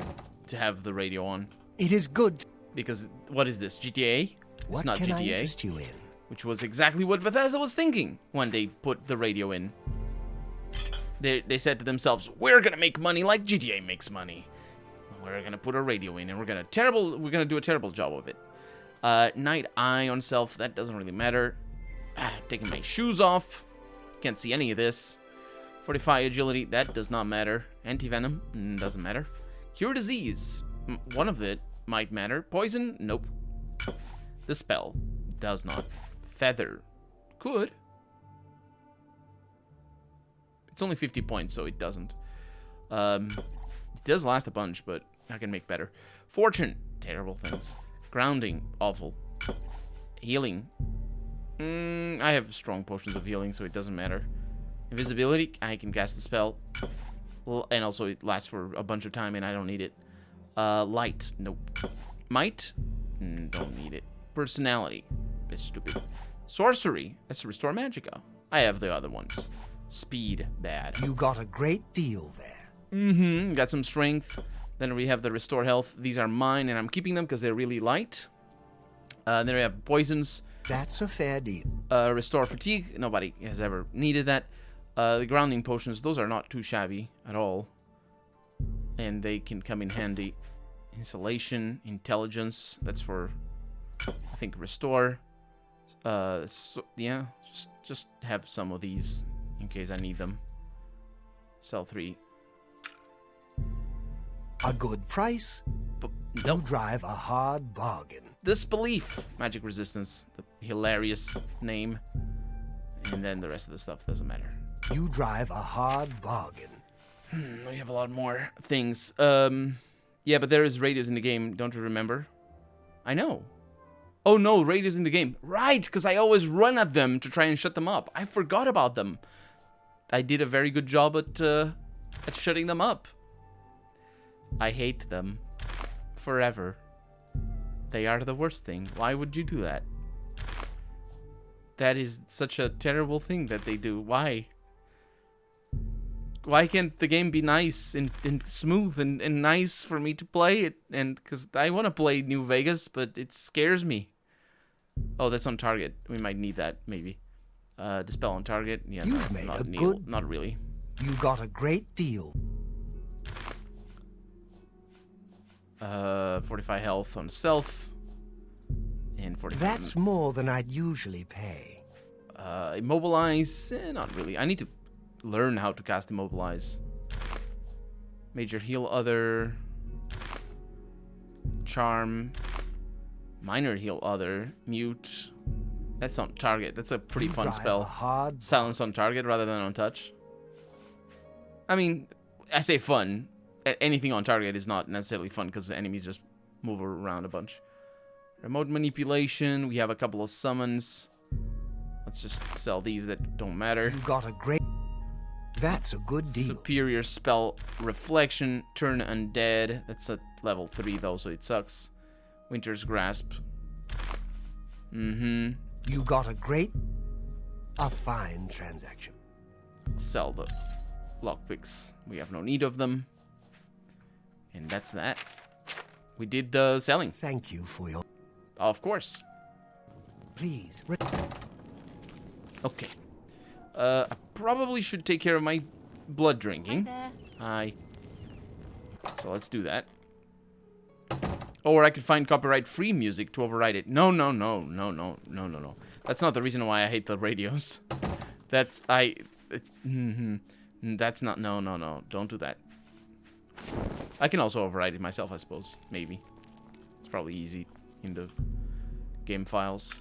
Speaker 1: to have the radio on.
Speaker 2: It is good.
Speaker 1: Because, what is this? GTA?
Speaker 2: What
Speaker 1: It's not
Speaker 2: can I
Speaker 1: GTA.
Speaker 2: interest you in?
Speaker 1: Which was exactly what Bethesda was thinking when they put the radio in. They said to themselves, we're gonna make money like GTA makes money. We're gonna put a radio in and we're gonna do a terrible job of it. Night Eye on self, that doesn't really matter. Taking my shoes off. Can't see any of this. Fortify agility, that does not matter. Anti-venom, doesn't matter. Cure disease, one of it might matter. Poison, nope. The spell does not. Feather, could. It's only 50 points, so it doesn't. It does last a bunch, but I can make better. Fortune, terrible things. Grounding, awful. Healing. I have strong potions of healing, so it doesn't matter. Invisibility, I can cast the spell. And also it lasts for a bunch of time, and I don't need it. Light, nope. Might, don't need it. Personality, it's stupid. Sorcery, that's to restore magicka. I have the other ones. Speed, bad.
Speaker 2: You got a great deal there.
Speaker 1: Got some strength. Then we have the restore health. These are mine, and I'm keeping them because they're really light. Then we have poisons.
Speaker 2: That's a fair deal.
Speaker 1: Restore fatigue. Nobody has ever needed that. The grounding potions. Those are not too shabby at all. And they can come in handy. Insulation, intelligence. That's for, I think, restore. So, yeah, just have some of these in case I need them. Sell 3.
Speaker 2: A good price.
Speaker 1: But
Speaker 2: You
Speaker 1: nope.
Speaker 2: drive a hard bargain.
Speaker 1: Disbelief. Magic resistance. The hilarious name. And then the rest of the stuff doesn't matter.
Speaker 2: You drive a hard bargain.
Speaker 1: We have a lot more things. Yeah, but there is radios in the game. Don't you remember? I know. Oh no, radios in the game. Right, because I always run at them to try and shut them up. I forgot about them. I did a very good job at shutting them up. I hate them. Forever. They are the worst thing. Why would you do that? That is such a terrible thing that they do. Why? Why can't the game be nice and smooth and nice for me to play it? And because I want to play New Vegas, but it scares me. Oh, that's on target. We might need that, maybe. Dispel on target. Yeah,
Speaker 2: You've made a good...
Speaker 1: Not really.
Speaker 2: You got a great deal.
Speaker 1: 45 health on self. And 45.
Speaker 2: That's more than I'd usually pay.
Speaker 1: Immobilize. Not really. I need to learn how to cast Immobilize. Major heal other. Charm. Minor heal other. Mute. That's on target. That's a pretty
Speaker 2: You
Speaker 1: fun
Speaker 2: drive
Speaker 1: spell.
Speaker 2: a hard...
Speaker 1: Silence on target rather than on touch. I mean, I say fun. Anything on target is not necessarily fun because the enemies just move around a bunch. Remote manipulation. We have a couple of summons. Let's just sell these that don't matter.
Speaker 2: You got a great... That's a good deal.
Speaker 1: Superior spell reflection. Turn undead. That's at level 3 though, so it sucks. Winter's grasp.
Speaker 2: You got a great... A fine transaction.
Speaker 1: Sell the lockpicks. We have no need of them. And that's that. We did the selling.
Speaker 2: Thank you for your...
Speaker 1: Of course.
Speaker 2: Please.
Speaker 1: Okay. I probably should take care of my blood drinking. Hi. So let's do that. Or I could find copyright-free music to override it. No. That's not the reason why I hate the radios. That's That's not. No. Don't do that. I can also override it myself, I suppose. Maybe. It's probably easy in the game files.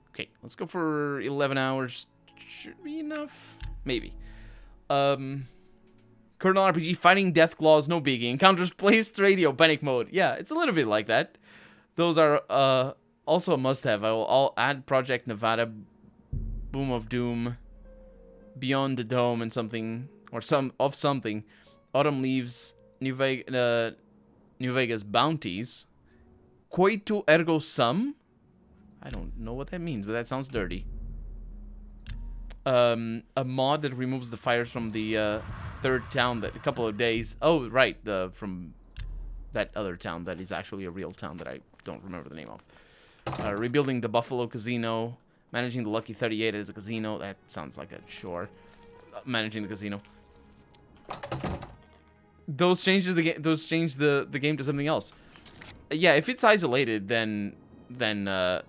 Speaker 1: Okay, let's go for 11 hours. Should be enough. Maybe. Colonel RPG, fighting death claws, no biggie. Encounters placed radio, panic mode. Yeah, it's a little bit like that. Those are also a must-have. I'll add Project Nevada, Boom of Doom, Beyond the Dome, and something, or something. Autumn Leaves, New Vegas Bounties, Coito Ergo Sum. I don't know what that means, but that sounds dirty. A mod that removes the fires from the third town that a couple of days. Oh, right, from that other town that is actually a real town that I don't remember the name of. Rebuilding the Buffalo Casino, managing the Lucky 38 as a casino. That sounds like a chore. Managing the casino. Those change the game to something else. Yeah, if it's isolated, then I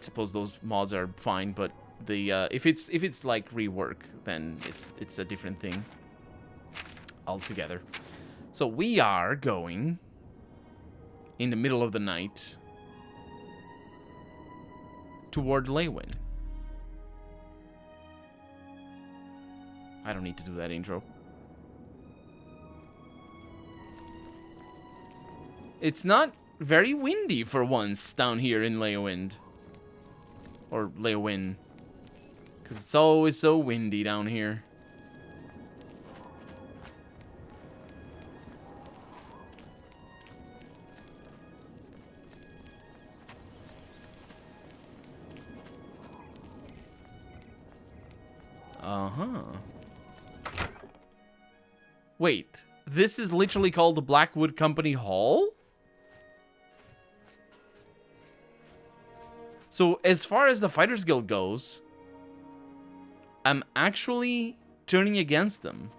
Speaker 1: suppose those mods are fine. But if it's like rework, then it's a different thing altogether. So we are going in the middle of the night toward Leywin. I don't need to do that intro. It's not very windy for once down here in Leywin. Or Leywin. Because it's always so windy down here. Uh-huh. Wait, This is literally called the Blackwood Company Hall? So, as far as the Fighters Guild goes, I'm actually turning against them.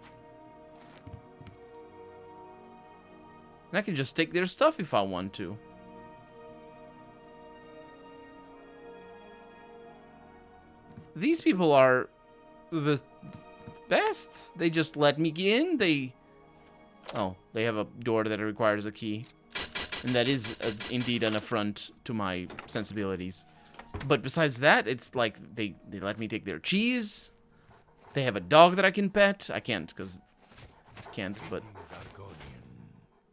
Speaker 1: And I can just take their stuff if I want to. These people are the best. They just let me in. Oh, they have a door that requires a key. And that is indeed an affront to my sensibilities. But besides that, it's like they let me take their cheese. They have a dog that I can pet. I can't, because I can't, but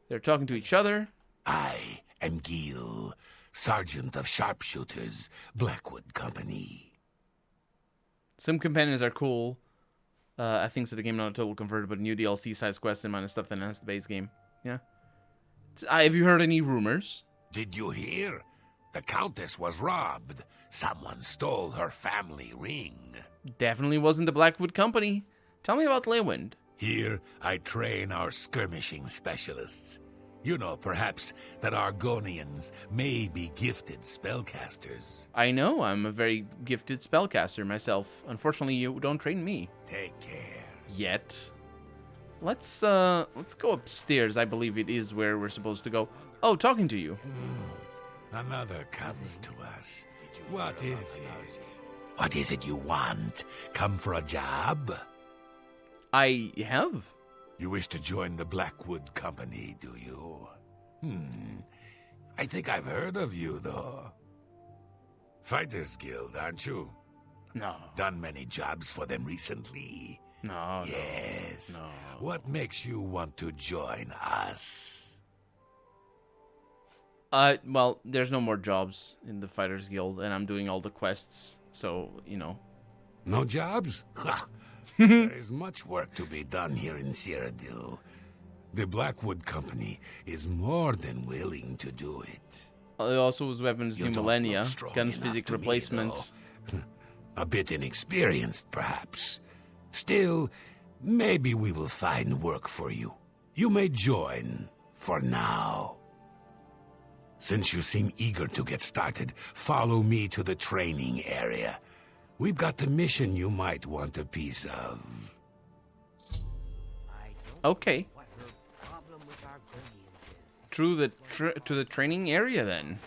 Speaker 1: they're talking to each other.
Speaker 3: I am Gil, Sergeant of Sharpshooters, Blackwood Company.
Speaker 1: Some companions are cool. I think so. The game not a total converted, but new DLC size quests and minus stuff that enhance the base game. Yeah. Have you heard any rumors?
Speaker 3: Did you hear? The Countess was robbed. Someone stole her family ring.
Speaker 1: Definitely wasn't the Blackwood Company. Tell me about Leywind.
Speaker 3: Here, I train our skirmishing specialists. You know, perhaps, that Argonians may be gifted spellcasters.
Speaker 1: I know, I'm a very gifted spellcaster myself. Unfortunately, you don't train me.
Speaker 3: Take care.
Speaker 1: Yet. Let's go upstairs. I believe it is where we're supposed to go. Oh, talking to you.
Speaker 3: Another comes to us. What is it? What is it you want? Come for a job?
Speaker 1: I have.
Speaker 3: You wish to join the Blackwood Company, do you? I think I've heard of you, though. Fighters Guild, aren't you?
Speaker 1: No.
Speaker 3: Done many jobs for them recently?
Speaker 1: No.
Speaker 3: Yes.
Speaker 1: No.
Speaker 3: What makes you want to join us?
Speaker 1: Well, there's no more jobs in the Fighters Guild, and I'm doing all the quests, so, you know.
Speaker 3: No jobs? Ha! There is much work to be done here in Cyrodiil. The Blackwood Company is more than willing to do it.
Speaker 1: Also, was weapons
Speaker 3: You
Speaker 1: new
Speaker 3: don't
Speaker 1: millennia,
Speaker 3: look strong
Speaker 1: guns
Speaker 3: enough
Speaker 1: physic
Speaker 3: to me,
Speaker 1: replacement.
Speaker 3: though. A bit inexperienced, perhaps. Still, maybe we will find work for you. You may join, for now. Since you seem eager to get started, follow me to the training area. We've got the mission you might want a piece of.
Speaker 1: Okay. To the training area then.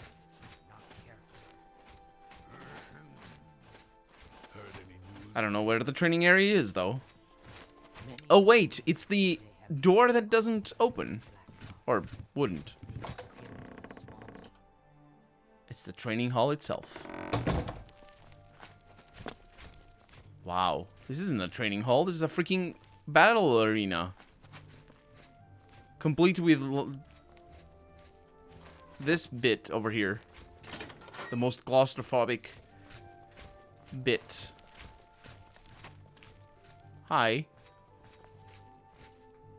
Speaker 1: I don't know where the training area is though. Oh wait, it's the door that doesn't open, or wouldn't. It's the training hall itself. Wow, this isn't a training hall. This is a freaking battle arena. Complete with this bit over here. The most claustrophobic bit. Hi.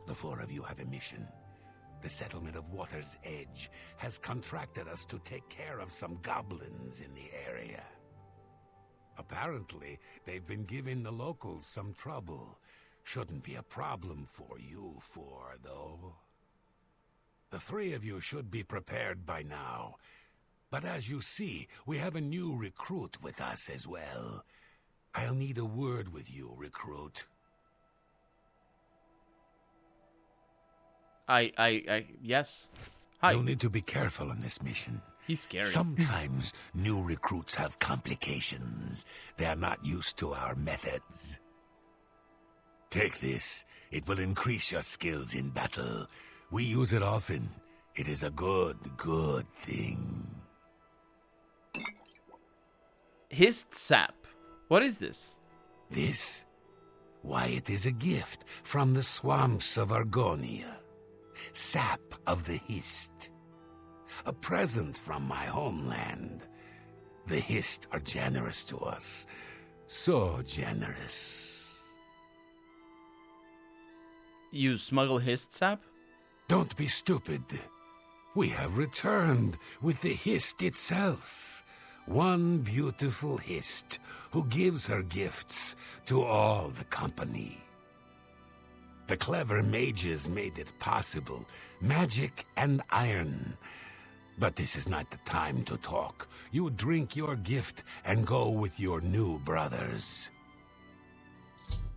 Speaker 3: The four of you have a mission. The settlement of Water's Edge has contracted us to take care of some goblins in the area. Apparently, they've been giving the locals some trouble. Shouldn't be a problem for you four, though. The three of you should be prepared by now. But as you see, we have a new recruit with us as well. I'll need a word with you, recruit.
Speaker 1: Yes. Hi.
Speaker 3: You'll need to be careful on this mission.
Speaker 1: He's scary.
Speaker 3: Sometimes new recruits have complications. They are not used to our methods. Take this. It will increase your skills in battle. We use it often. It is a good thing.
Speaker 1: Hist sap. What is this?
Speaker 3: This? Why, it is a gift from the swamps of Argonia. Sap of the Hist. A present from my homeland. The Hist are generous to us. So generous.
Speaker 1: You smuggle Hist sap?
Speaker 3: Don't be stupid. We have returned with the Hist itself. One beautiful Hist who gives her gifts to all the company. The clever mages made it possible. Magic and iron. But this is not the time to talk. You drink your gift and go with your new brothers.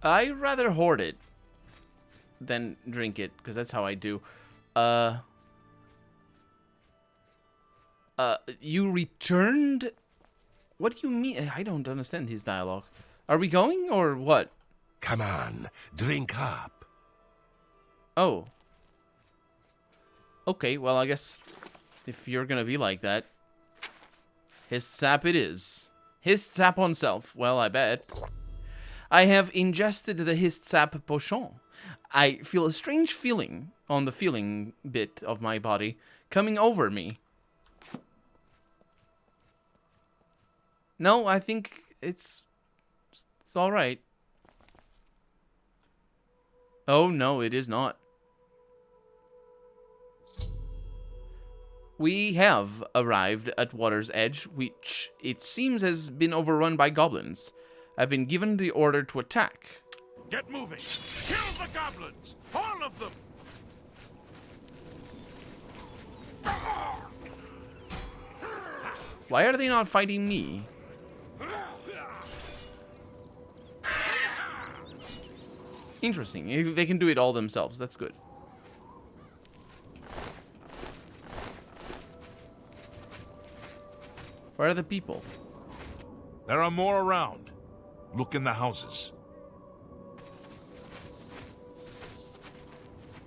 Speaker 1: I rather hoard it than drink it, because that's how I do. You returned? What do you mean? I don't understand his dialogue. Are we going, or what?
Speaker 3: Come on, drink up.
Speaker 1: Oh. Okay, well, I guess if you're gonna be like that, his sap it is. His sap on self. Well, I bet. I have ingested the hist sap potion. I feel a strange feeling on the feeling bit of my body coming over me. No, I think it's all right. Oh, no, it is not. We have arrived at Water's Edge, which it seems has been overrun by goblins. I've been given the order to attack.
Speaker 5: Get moving! Kill the goblins! All of them!
Speaker 1: Why are they not fighting me? Interesting. They can do it all themselves. That's good. Where are the people?
Speaker 5: There are more around. Look in the houses.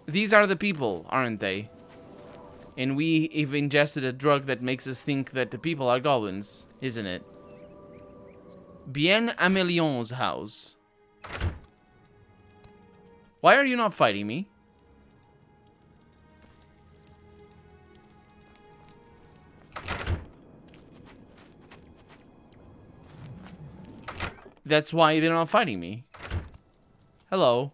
Speaker 1: These are the people, aren't they? And we've ingested a drug that makes us think that the people are goblins, isn't it? Bien Amélion's house. Why are you not fighting me? That's why they're not fighting me. Hello.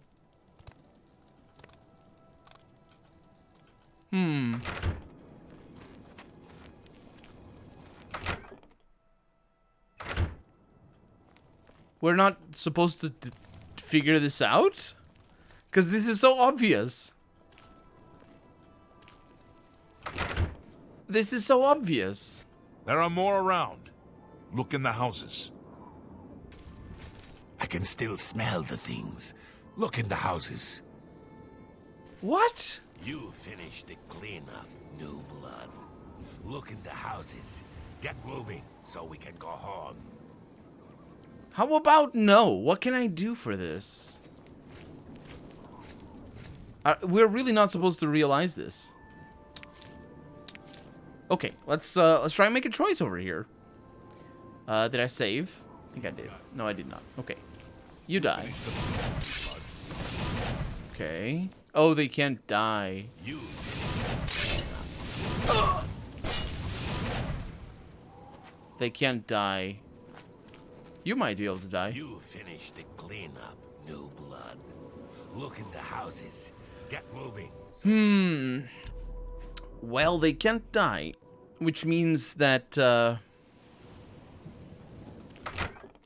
Speaker 1: We're not supposed to figure this out? Because this is so obvious. This is so obvious.
Speaker 5: There are more around. Look in the houses.
Speaker 3: I can still smell the things. Look in the houses.
Speaker 1: What?
Speaker 3: You finished the cleanup, new blood. Look in the houses. Get moving so we can go home.
Speaker 1: How about no? What can I do for this? We're really not supposed to realize this. Okay, let's try and make a choice over here. Did I save? I think I did. No, I did not. Okay. You die. Okay. Oh, they can't die.
Speaker 3: You
Speaker 1: They can't die. You might be able to die.
Speaker 3: You finished the cleanup, new blood. Look in the houses. Get moving.
Speaker 1: Well, they can't die, which means that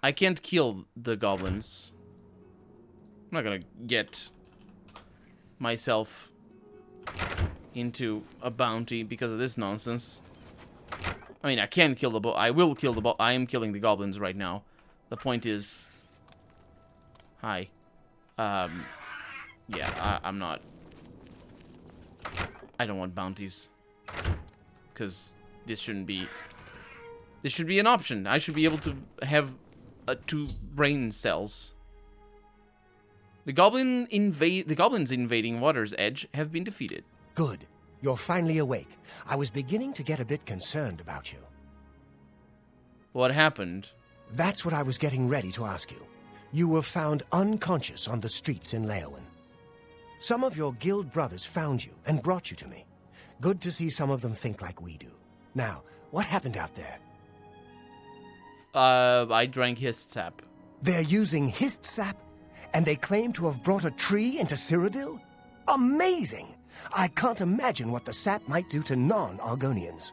Speaker 1: I can't kill the goblins. I'm not gonna get myself into a bounty because of this nonsense. I mean, I can kill the I will kill the I am killing the goblins right now. The point is, hi. Yeah, I'm not. I don't want bounties, because this shouldn't be. This should be an option. I should be able to have 2 brain cells. The goblins invading Water's Edge have been defeated.
Speaker 2: Good. You're finally awake. I was beginning to get a bit concerned about you.
Speaker 1: What happened?
Speaker 2: That's what I was getting ready to ask you. You were found unconscious on the streets in Leowen. Some of your guild brothers found you and brought you to me. Good to see some of them think like we do. Now, what happened out there?
Speaker 1: I drank his sap.
Speaker 2: They're using hist sap, and they claim to have brought a tree into Cyrodiil? Amazing! I can't imagine what the sap might do to non-Argonians.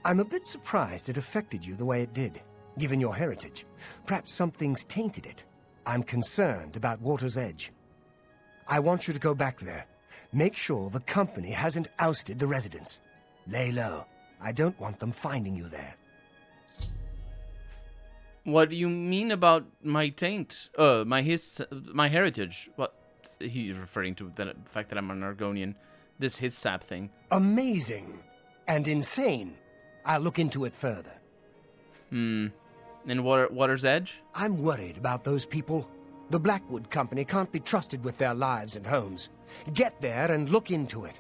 Speaker 2: I'm a bit surprised it affected you the way it did, given your heritage. Perhaps something's tainted it. I'm concerned about Water's Edge. I want you to go back there. Make sure the company hasn't ousted the residents. Lay low. I don't want them finding you there.
Speaker 1: What do you mean about my taint? My heritage? What? He's referring to the fact that I'm an Argonian. This his sap thing.
Speaker 2: Amazing. And insane. I'll look into it further.
Speaker 1: And Water's Edge?
Speaker 2: I'm worried about those people. The Blackwood Company can't be trusted with their lives and homes. Get there and look into it.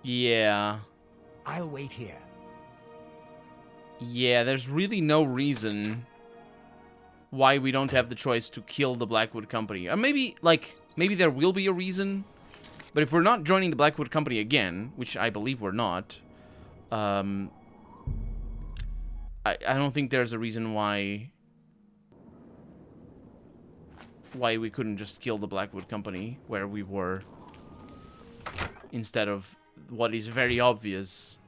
Speaker 1: Yeah.
Speaker 2: I'll wait here.
Speaker 1: Yeah, there's really no reason why we don't have the choice to kill the Blackwood Company. Or maybe there will be a reason. But if we're not joining the Blackwood Company again, which I believe we're not, I don't think there's a reason why we couldn't just kill the Blackwood Company where we were, instead of what is very obvious,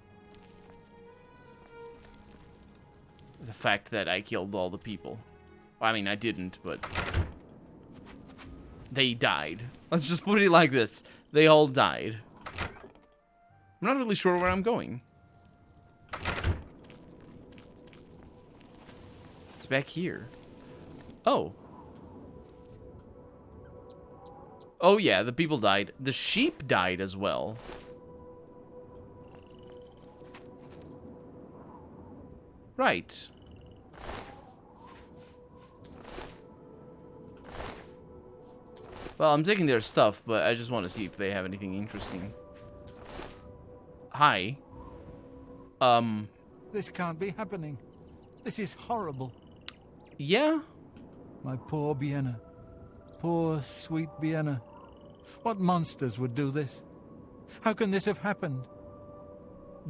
Speaker 1: the fact that I killed all the people. I mean, I didn't, but they died. Let's just put it like this. They all died. I'm not really sure where I'm going. It's back here. Oh. Oh yeah, the people died. The sheep died as well. Right. Well, I'm taking their stuff, but I just want to see if they have anything interesting. Hi.
Speaker 4: This can't be happening. This is horrible.
Speaker 1: Yeah?
Speaker 4: My poor Vienna. Poor, sweet Vienna. What monsters would do this? How can this have happened?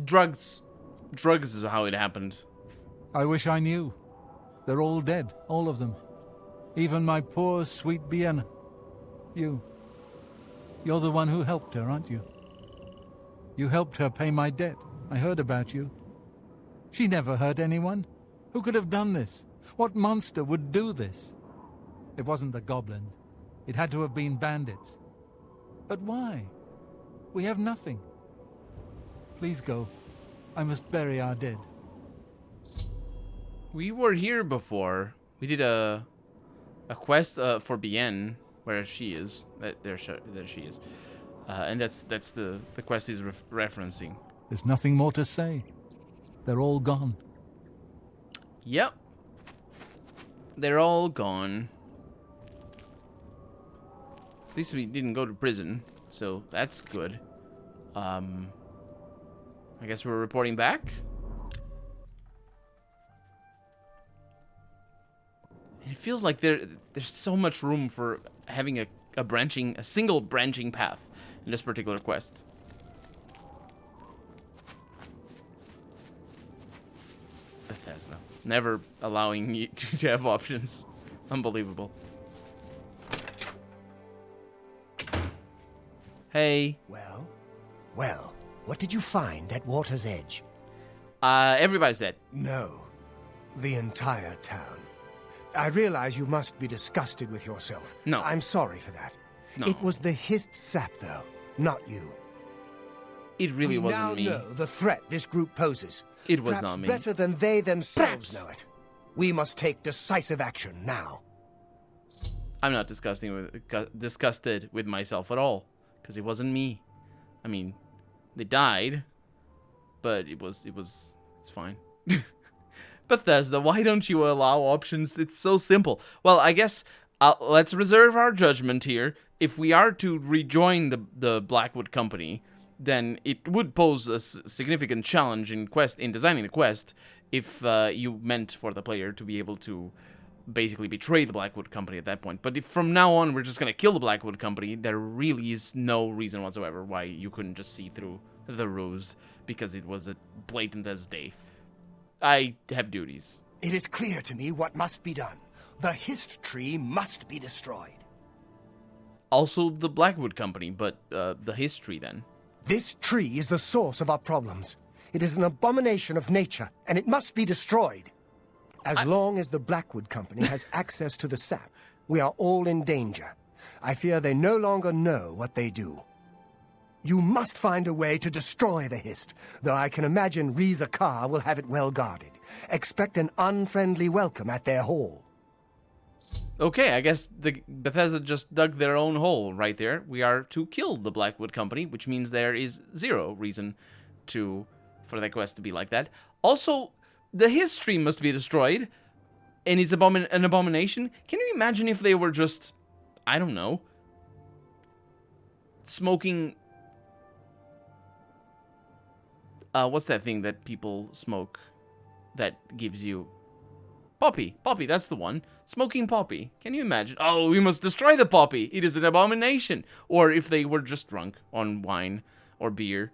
Speaker 1: Drugs. Drugs is how it happened.
Speaker 4: I wish I knew. They're all dead, all of them. Even my poor, sweet Vienna. You're the one who helped her, aren't you? You helped her pay my debt. I heard about you. She never hurt anyone. Who could have done this? What monster would do this? It wasn't the goblins. It had to have been bandits. But why? We have nothing. Please go. I must bury our dead.
Speaker 1: We were here before. We did a quest for Bien, where she is. There she is. And that's the quest he's referencing.
Speaker 4: There's nothing more to say. They're all gone.
Speaker 1: Yep. They're all gone. At least we didn't go to prison, so that's good. I guess we're reporting back. It feels like there's so much room for having a single branching path in this particular quest. Bethesda, never allowing you to have options. Unbelievable. Hey.
Speaker 2: Well, what did you find at Water's Edge?
Speaker 1: Everybody's dead.
Speaker 2: No, the entire town. I realize you must be disgusted with yourself.
Speaker 1: No.
Speaker 2: I'm sorry for that.
Speaker 1: No.
Speaker 2: It was the hissed sap, though, not you.
Speaker 1: It really wasn't me.
Speaker 2: We now know the threat this group poses.
Speaker 1: It was
Speaker 2: Perhaps
Speaker 1: not me.
Speaker 2: better than they themselves
Speaker 1: Perhaps.
Speaker 2: know it. We must take decisive action now.
Speaker 1: I'm not disgusted with myself at all, because it wasn't me. I mean, they died, but it's fine. Bethesda, why don't you allow options? It's so simple. Well, I guess let's reserve our judgment here. If we are to rejoin the Blackwood Company, then it would pose a significant challenge in designing the quest if you meant for the player to be able to basically betray the Blackwood Company at that point. But if from now on we're just going to kill the Blackwood Company, there really is no reason whatsoever why you couldn't just see through the ruse, because it was as blatant as day. I have duties.
Speaker 2: It is clear to me what must be done. The hist tree must be destroyed.
Speaker 1: Also the Blackwood Company, but the history then.
Speaker 2: This tree is the source of our problems. It is an abomination of nature, and it must be destroyed. As long as the Blackwood Company has access to the sap, we are all in danger. I fear they no longer know what they do. You must find a way to destroy the Hist, though I can imagine Riza Kar will have it well guarded. Expect an unfriendly welcome at their hall.
Speaker 1: Okay, I guess the Bethesda just dug their own hole right there. We are to kill the Blackwood Company, which means there is zero reason for that quest to be like that. Also, the history must be destroyed, and it's an abomination. Can you imagine if they were just, I don't know, smoking... what's that thing that people smoke that gives you... Poppy, that's the one. Smoking poppy. Can you imagine? Oh, we must destroy the poppy. It is an abomination. Or if they were just drunk on wine or beer.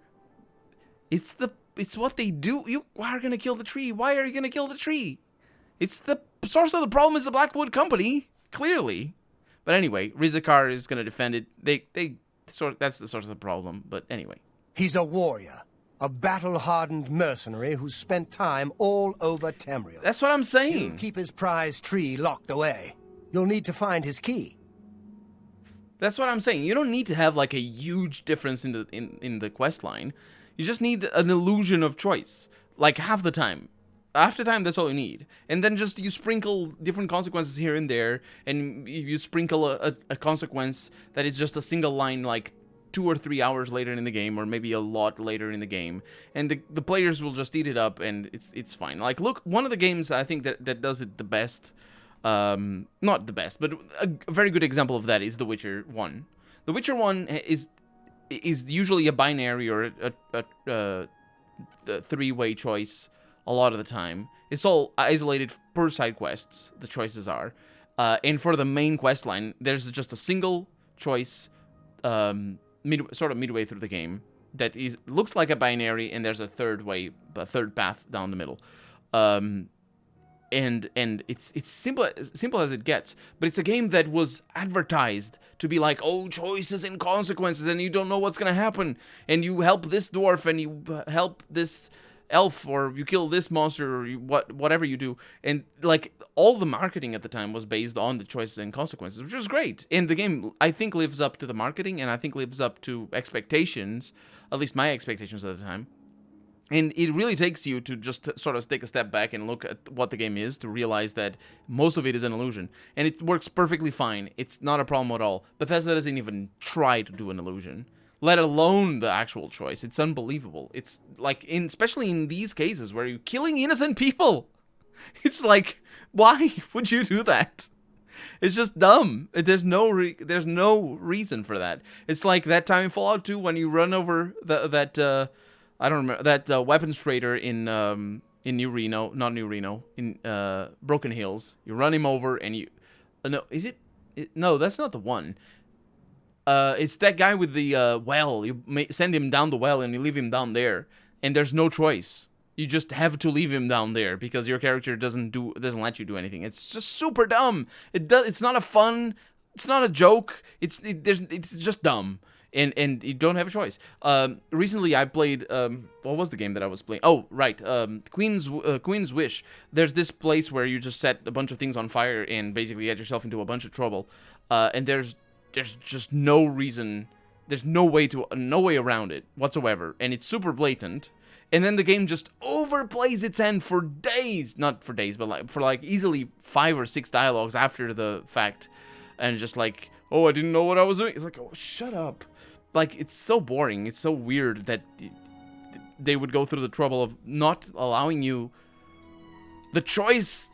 Speaker 1: It's what they do. You are gonna kill the tree. Why are you gonna kill the tree? It's the source of the problem is the Blackwood Company, clearly. But anyway, Rizikar is gonna defend it. That's the source of the problem. But anyway,
Speaker 2: He's a warrior. A battle-hardened mercenary who's spent time all over Tamriel.
Speaker 1: that's what I'm
Speaker 2: He'll
Speaker 1: saying.
Speaker 2: keep his prized tree locked away. You'll need to find his key.
Speaker 1: That's what I'm saying. You don't need to have like a huge difference in the quest line. You just need an illusion of choice, like half the time. Half the time, that's all you need. And then just you sprinkle different consequences here and there, and you sprinkle a consequence that is just a single line, like 2 or 3 hours later in the game, or maybe a lot later in the game, and the players will just eat it up, and it's fine. Like, look, one of the games I think that does it the best, not the best, but a very good example of that is The Witcher 1. The Witcher 1 is usually a binary or a three-way choice a lot of the time. It's all isolated per side quests, the choices are. And for the main quest line, there's just a single choice, sort of midway through the game that looks like a binary, and there's a third path down the middle. And it's simple as it gets, but it's a game that was advertised to be like, oh, choices and consequences, and you don't know what's gonna happen, and you help this dwarf, and you help this elf, or you kill this monster, or whatever you do, and like all the marketing at the time was based on the choices and consequences, which was great. And the game, I think, lives up to the marketing, and I think lives up to expectations, at least my expectations at the time. And it really takes you to just sort of take a step back and look at what the game is to realize that most of it is an illusion. And it works perfectly fine. It's not a problem at all. Bethesda doesn't even try to do an illusion, let alone the actual choice. It's unbelievable. It's like, especially in these cases where you're killing innocent people. It's like, why would you do that? It's just dumb. There's no reason for that. It's like that time in Fallout 2 when you run over I don't remember, that weapons trader in New Reno, not New Reno, in Broken Hills. You run him over and you... no, is it? No, that's not the one. It's that guy with the well. You send him down the well and you leave him down there. And there's no choice. You just have to leave him down there because your character doesn't let you do anything. It's just super dumb. It's not a fun... It's not a joke. It's just dumb. And you don't have a choice. Recently I played, what was the game that I was playing? Oh, right, Queen's Wish. There's this place where you just set a bunch of things on fire and basically get yourself into a bunch of trouble. And there's just no reason, there's no way around it whatsoever. And it's super blatant. And then the game just overplays its end for days. Not for days, but for easily 5 or 6 dialogues after the fact. And just like, oh, I didn't know what I was doing. It's like, oh, shut up. Like, it's so boring. It's so weird that they would go through the trouble of not allowing you the choice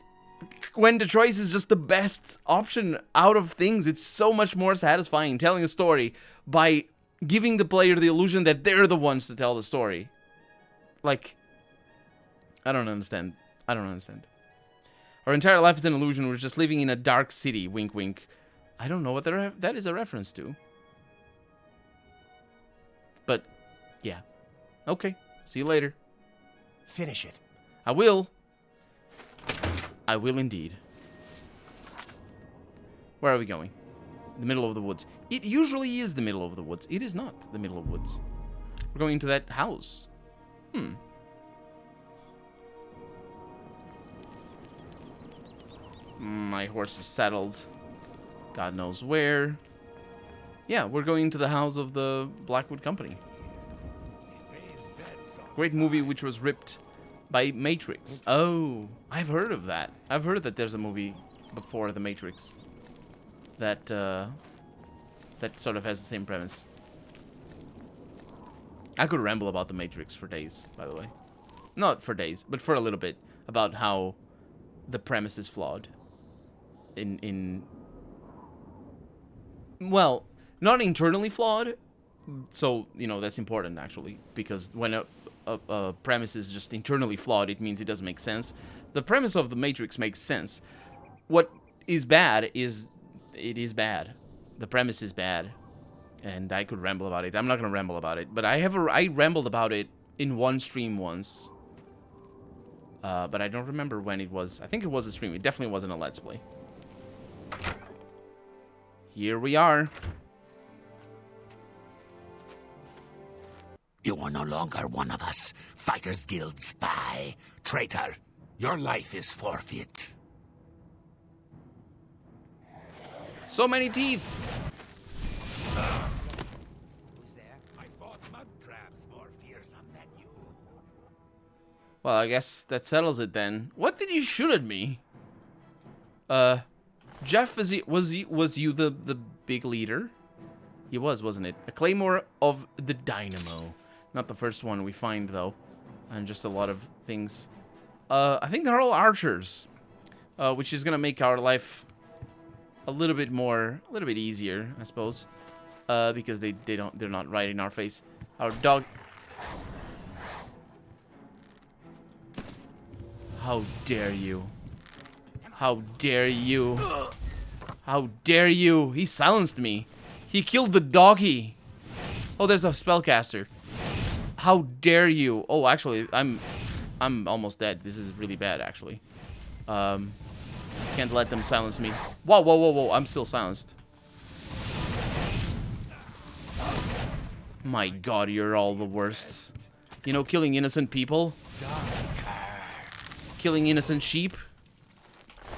Speaker 1: when the choice is just the best option out of things. It's so much more satisfying telling a story by giving the player the illusion that they're the ones to tell the story. Like, I don't understand. Our entire life is an illusion. We're just living in a dark city. Wink, wink. I don't know what that is a reference to. But, yeah. Okay. See you later.
Speaker 2: Finish it.
Speaker 1: I will. I will indeed. Where are we going? The middle of the woods. It usually is the middle of the woods. It is not the middle of the woods. We're going into that house. My horse is settled. God knows where. Yeah, we're going to the house of the Blackwood Company. Great movie which was ripped by Matrix. Oh, I've heard of that. I've heard that there's a movie before The Matrix that that sort of has the same premise. I could ramble about The Matrix for days, by the way. Not for days, but for a little bit, about how the premise is flawed. Well, not internally flawed. So, you know, that's important, actually. Because when a premise is just internally flawed, it means it doesn't make sense. The premise of The Matrix makes sense. What is bad is... It is bad. The premise is bad. And I could ramble about it. I'm not going to ramble about it. But I rambled about it in one stream once. But I don't remember when it was. I think it was a stream. It definitely wasn't a Let's Play. Here we are.
Speaker 3: You are no longer one of us, Fighters Guild spy. Traitor, your life is forfeit.
Speaker 1: So many teeth.
Speaker 3: Who's there? I fought mud crabs more fearsome than you.
Speaker 1: Well, I guess that settles it then. What did you shoot at me? Jeff, was you the big leader? He was, wasn't it? A claymore of the dynamo. Not the first one we find, though. And just a lot of things. I think they're all archers. Which is gonna make our life a little bit easier, I suppose. Because they're not right in our face. Our dog... How dare you? How dare you? How dare you? He silenced me. He killed the doggy. Oh, there's a spellcaster. How dare you? Oh, actually, I'm almost dead. This is really bad, actually. Can't let them silence me. Whoa, whoa, whoa, whoa. I'm still silenced. My God, you're all the worst. You know, killing innocent people. Killing innocent sheep.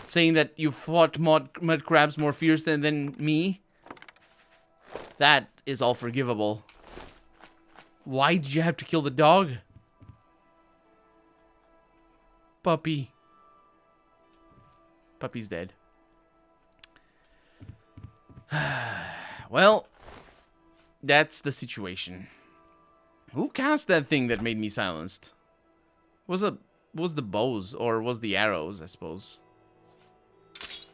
Speaker 1: Saying that you fought mud crabs more fierce than me. That is all forgivable. Why did you have to kill the dog? Puppy. Puppy's dead. Well, that's the situation. Who cast that thing that made me silenced? Was the bows, or was the arrows, I suppose.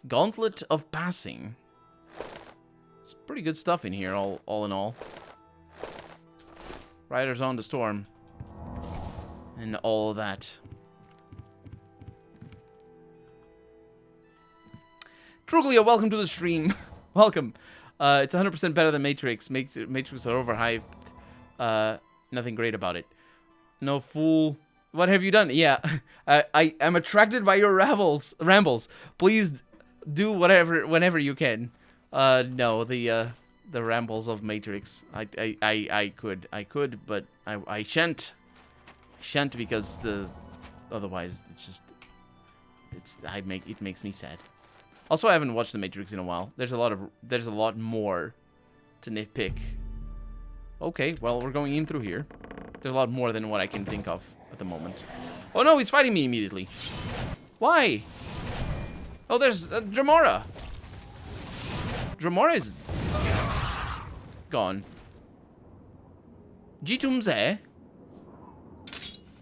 Speaker 1: Gauntlet of Passing. It's pretty good stuff in here, all in all. Riders on the Storm. And all of that. Truglia, welcome to the stream. Welcome. It's 100% better than Matrix. Matrix are overhyped. Nothing great about it. No fool. What have you done? Yeah, I am attracted by your rambles. Please do whenever you can. No, the rambles of Matrix. I could, but I shan't. Shan't because otherwise it makes me sad. Also, I haven't watched The Matrix in a while. There's a lot more to nitpick. Okay, well, we're going in through here. There's a lot more than what I can think of at the moment. Oh no, he's fighting me immediately. Why? Oh, there's Dramora. Dramora is gone. Jitumze?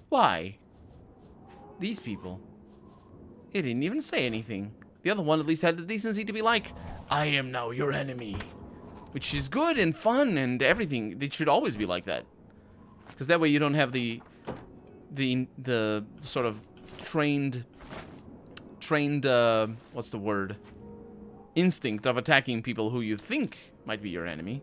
Speaker 1: Why? These people. He didn't even say anything. The other one at least had the decency to be like, I am now your enemy. Which is good and fun and everything. It should always be like that. Because that way you don't have the sort of trained, what's the word? Instinct of attacking people who you think might be your enemy.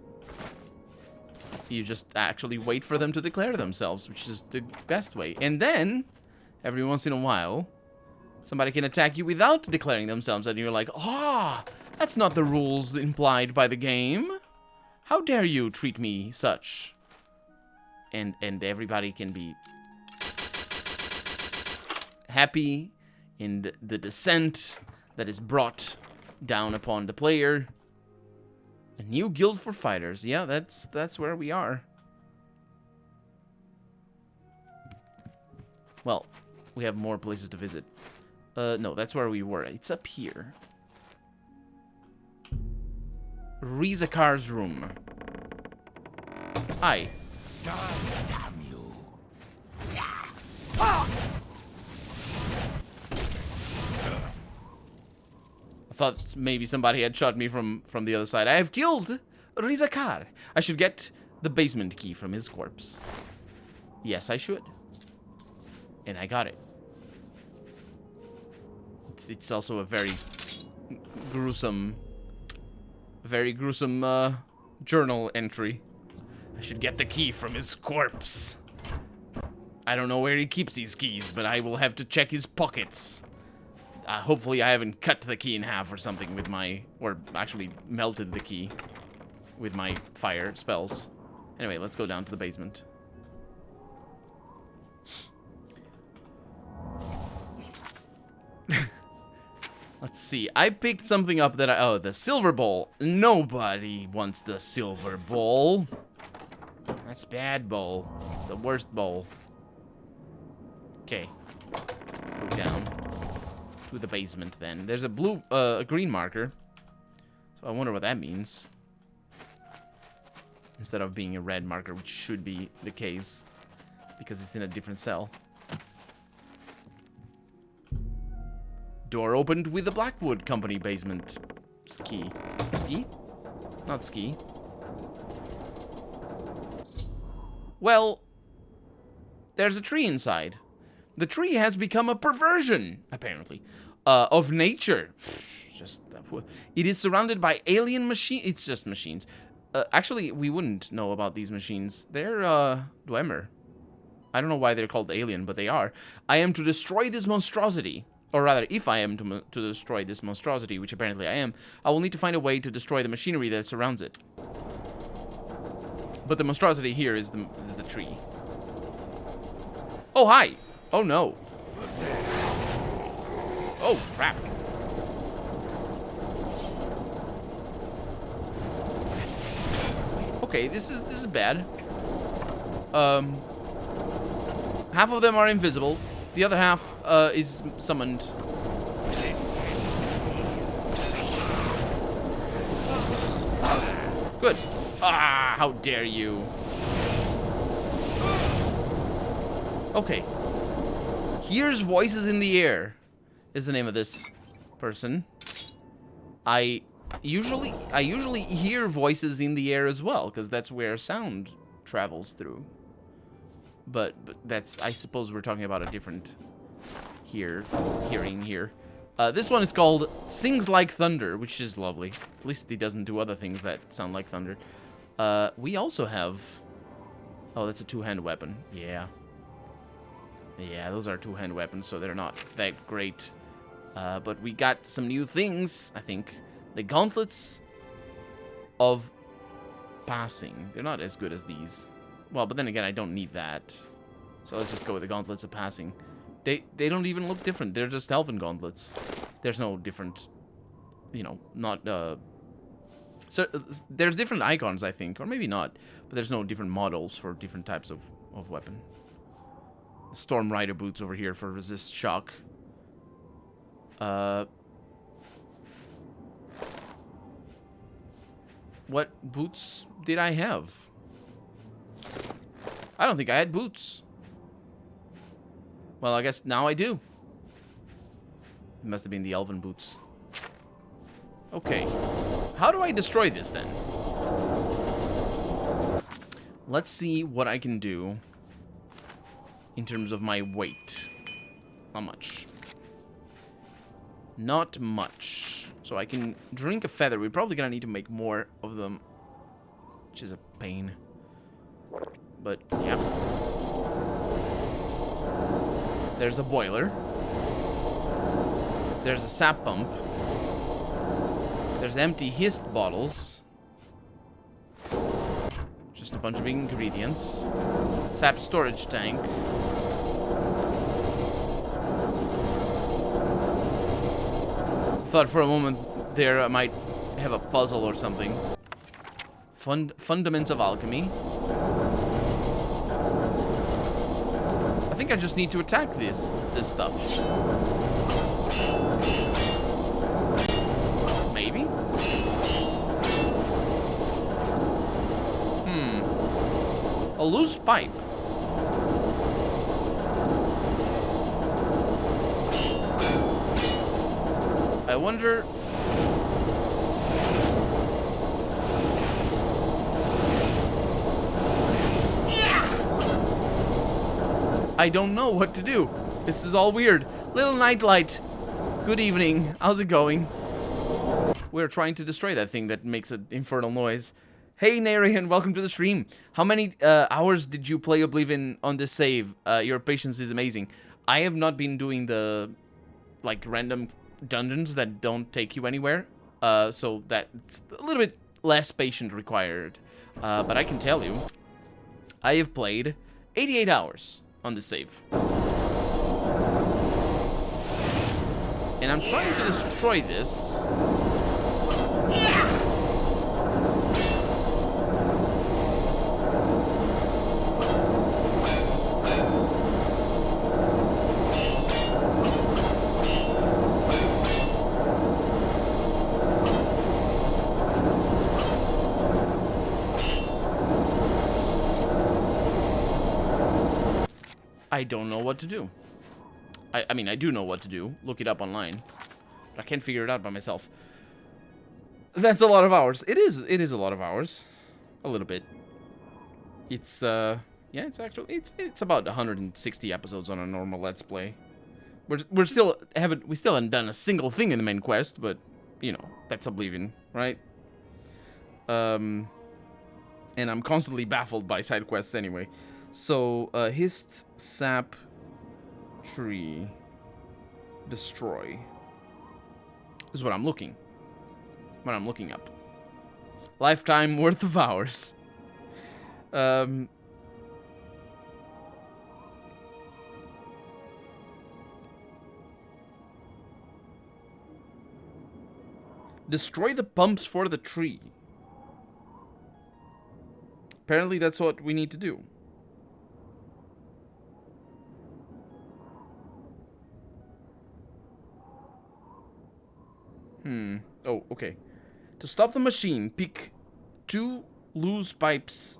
Speaker 1: You just actually wait for them to declare themselves, which is the best way. And then, every once in a while, somebody can attack you without declaring themselves, and you're like, ah, that's not the rules implied by the game. How dare you treat me such? And everybody can be happy in the dissent that is brought down upon the player. A new guild for fighters. Yeah, that's where we are. Well, we have more places to visit. No, that's where we were. It's up here. Rizakar's room. Hi.
Speaker 3: Damn you.
Speaker 1: I thought maybe somebody had shot me from the other side. I have killed Rizakar. I should get the basement key from his corpse. Yes, I should. And I got it. It's also a very gruesome journal entry. I should get the key from his corpse. I don't know where he keeps these keys, but I will have to check his pockets. Hopefully I haven't cut the key in half or something with my... Or actually melted the key with my fire spells. Anyway, let's go down to the basement. Let's see. I picked something up that I... Oh, the silver bowl. Nobody wants the silver bowl. That's bad bowl. The worst bowl. Okay. Let's go down to the basement then. There's a green marker. So I wonder what that means. Instead of being a red marker, which should be the case. Because it's in a different cell. Door opened with the Blackwood Company basement. Ski. Ski? Not ski. Well, there's a tree inside. The tree has become a perversion, apparently, of nature. It is surrounded by alien machines. It's just machines. Actually, we wouldn't know about these machines. They're, Dwemer. I don't know why they're called alien, but they are. I am to destroy this monstrosity. Or rather, if I am to destroy this monstrosity, which apparently I am, I will need to find a way to destroy the machinery that surrounds it. But the monstrosity here is the tree. Oh, hi! Oh, no. Oh, crap. Okay, this is bad. Half of them are invisible. The other half is summoned. Good. Ah, how dare you. Okay. Hears voices in the air is the name of this person. I usually hear voices in the air as well, because that's where sound travels through. But that's, I suppose we're talking about a different hearing here. This one is called Sings Like Thunder, which is lovely. At least he doesn't do other things that sound like thunder. We also have... Oh, that's a two-hand weapon. Yeah. Yeah, those are two-hand weapons, so they're not that great. But we got some new things, I think. The Gauntlets of Passing. They're not as good as these. Well, but then again, I don't need that. So let's just go with the Gauntlets of Passing. They don't even look different. They're just elven gauntlets. There's no different, you know, not... So there's different icons, I think. Or maybe not. But there's no different models for different types of weapon. Storm Rider boots over here for resist shock. What boots did I have? I don't think I had boots. Well, I guess now I do. It must have been the elven boots. Okay. How do I destroy this, then? Let's see what I can do in terms of my weight. How much? Not much. So I can drink a feather. We're probably gonna need to make more of them, which is a pain. But, yeah. There's a boiler. There's a sap pump. There's empty hist bottles. Just a bunch of ingredients. Sap storage tank. Thought for a moment there I might have a puzzle or something. Fundaments of alchemy. I think I just need to attack this stuff. Maybe? A loose pipe. I wonder... I don't know what to do. This is all weird. Little nightlight. Good evening. How's it going? We're trying to destroy that thing that makes an infernal noise. Hey, Narian, welcome to the stream. How many hours did you play Oblivion on this save? Your patience is amazing. I have not been doing the, like, random dungeons that don't take you anywhere. So that's a little bit less patience required. But I can tell you, I have played 88 hours on the save. And I'm trying to destroy this. I don't know what to do. I mean, I do know what to do. Look it up online. But I can't figure it out by myself. That's a lot of hours. It is a lot of hours. A little bit. It's, yeah, it's actually, it's about 160 episodes on a normal Let's Play. We still haven't done a single thing in the main quest, but, you know, that's Oblivion, right? And I'm constantly baffled by side quests anyway. So, hist, sap, tree, destroy. This is what I'm looking up. Lifetime worth of hours. Destroy the pumps for the tree. Apparently that's what we need to do. Oh, okay. To stop the machine, pick 2 loose pipes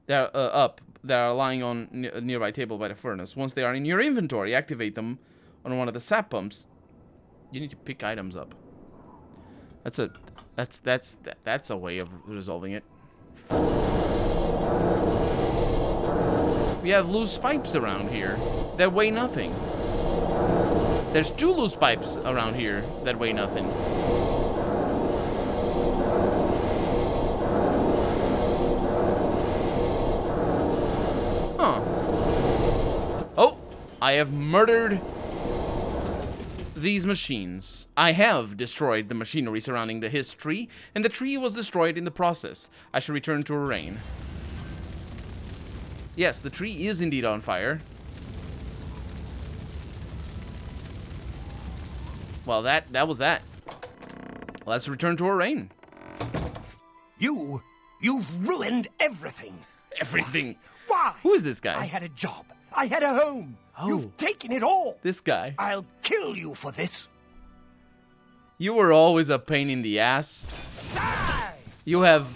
Speaker 1: that are lying on a nearby table by the furnace. Once they are in your inventory, activate them on one of the sap pumps. You need to pick items up. That's a way of resolving it. We have loose pipes around here that weigh nothing. There's 2 loose pipes around here that weigh nothing. Huh. Oh, I have murdered these machines. I have destroyed the machinery surrounding the His tree, and the tree was destroyed in the process. I should return to Arain. Yes, the tree is indeed on fire. Well, that was that. Let's return to Arain.
Speaker 2: You've ruined everything.
Speaker 1: Everything.
Speaker 2: Why?
Speaker 1: Who is this guy?
Speaker 2: I had a job. I had a home.
Speaker 1: Oh.
Speaker 2: You've taken it all.
Speaker 1: This guy.
Speaker 2: I'll kill you for this.
Speaker 1: You were always a pain in the ass.
Speaker 2: Die!
Speaker 1: You have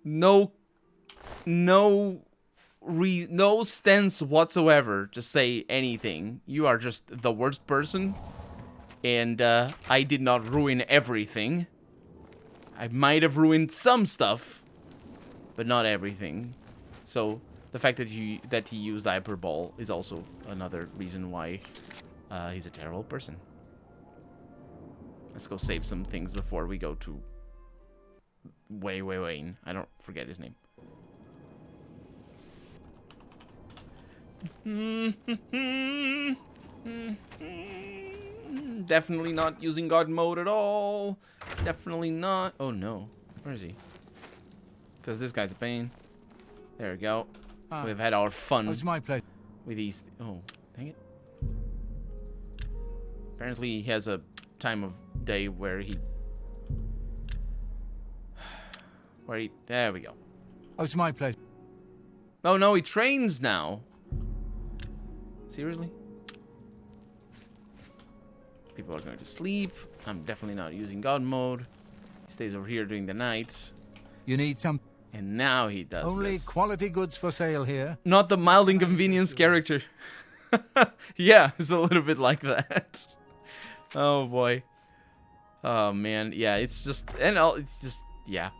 Speaker 1: no sense whatsoever to say anything. You are just the worst person. And I did not ruin everything. I might have ruined some stuff, but not everything. So the fact that he used hyperbole is also another reason why he's a terrible person. Let's go save some things before we go to Wayne. I don't forget his name. Definitely not using God mode at all. Definitely not. Oh no. Where is he? Because this guy's a pain. There we go. We've had our fun.
Speaker 4: It's my pleasure.
Speaker 1: With these. Oh, dang it. Apparently he has a time of day where he There we go.
Speaker 4: Oh, it's my pleasure.
Speaker 1: Oh no, he trains now. Seriously? People are going to sleep. I'm definitely not using God mode. He stays over here during the night.
Speaker 4: You need some...
Speaker 1: And now he does
Speaker 4: Only
Speaker 1: this.
Speaker 4: quality goods for sale here.
Speaker 1: Not the mild inconvenience character. Yeah, it's a little bit like that. Oh boy. Oh man, yeah, it's just... yeah.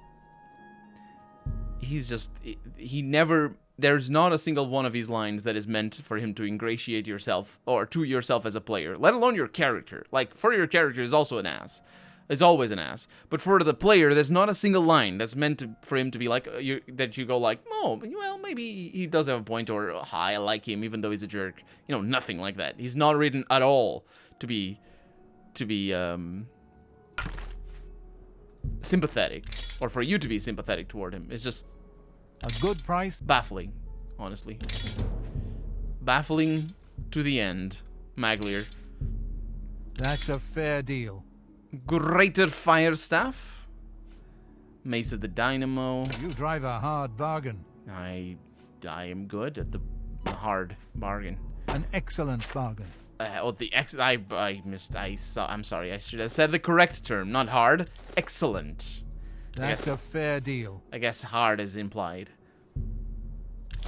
Speaker 1: He's just... He never... There's not a single one of his lines that is meant for him to ingratiate yourself, or to yourself as a player, let alone your character. Like, for your character, is also an ass. Is always an ass. But for the player, there's not a single line that's meant for him to be like, that you go like, oh, well, maybe he does have a point, or, hi, I like him, even though he's a jerk. You know, nothing like that. He's not written at all to be sympathetic, or for you to be sympathetic toward him. It's just...
Speaker 4: A good price.
Speaker 1: baffling, honestly. Baffling to the end, Maglier.
Speaker 4: That's a fair deal.
Speaker 1: Greater Fire Staff. Mace of the Dynamo.
Speaker 4: You drive a hard bargain.
Speaker 1: I am good at the hard bargain.
Speaker 4: An excellent bargain.
Speaker 1: I'm sorry, I should have said the correct term, not hard. Excellent.
Speaker 4: That's a fair deal.
Speaker 1: I guess hard is implied.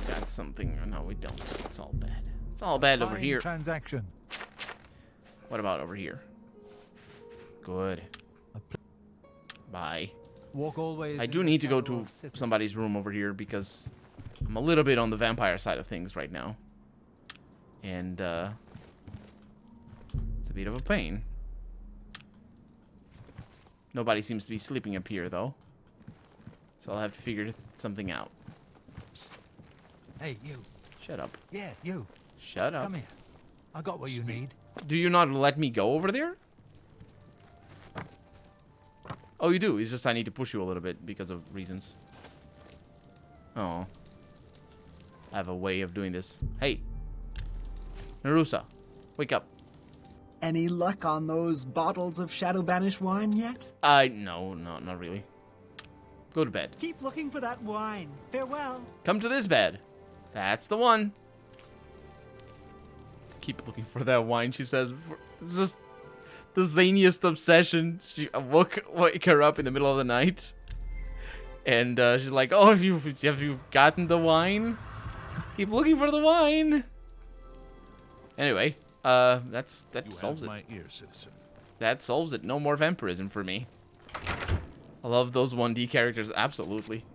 Speaker 1: Got something. No, we don't. It's all bad. It's all bad over
Speaker 4: Fine
Speaker 1: here.
Speaker 4: Transaction.
Speaker 1: What about over here? Good. Bye.
Speaker 4: Walk always.
Speaker 1: I do need to go to somebody's room over here because I'm a little bit on the vampire side of things right now. And, it's a bit of a pain. Nobody seems to be sleeping up here, though. So I'll have to figure something out.
Speaker 4: Psst. Hey, you.
Speaker 1: Shut up.
Speaker 4: Yeah, you.
Speaker 1: Shut up.
Speaker 4: Come here. I got what you need.
Speaker 1: Do you not let me go over there? Oh, you do. It's just I need to push you a little bit because of reasons. Oh. I have a way of doing this. Hey. Narusa. Wake up.
Speaker 6: Any luck on those bottles of Shadow Banish wine yet?
Speaker 1: No, not really. Go to bed.
Speaker 6: Keep looking for that wine. Farewell.
Speaker 1: Come to this bed. That's the one. Keep looking for that wine, she says. It's just the zaniest obsession. She wake her up in the middle of the night. And she's like, oh, have you gotten the wine? Keep looking for the wine. Anyway, that solves it.
Speaker 5: My ear, citizen.
Speaker 1: That solves it. No more vampirism for me. I love those 1D characters. Absolutely.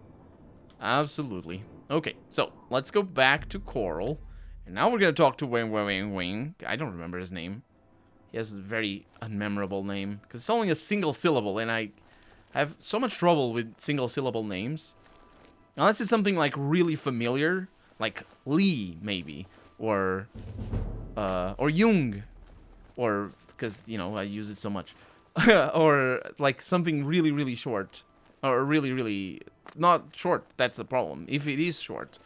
Speaker 1: Absolutely. Okay, so let's go back to Coral. And now we're going to talk to Wing. I don't remember his name. He has a very unmemorable name. Because it's only a single syllable. And I have so much trouble with single syllable names. Unless it's something like really familiar. Like Lee, maybe. Or Jung. Or, because, you know, I use it so much. Or like something really, really short. Or really, really not short. That's the problem. If it is short,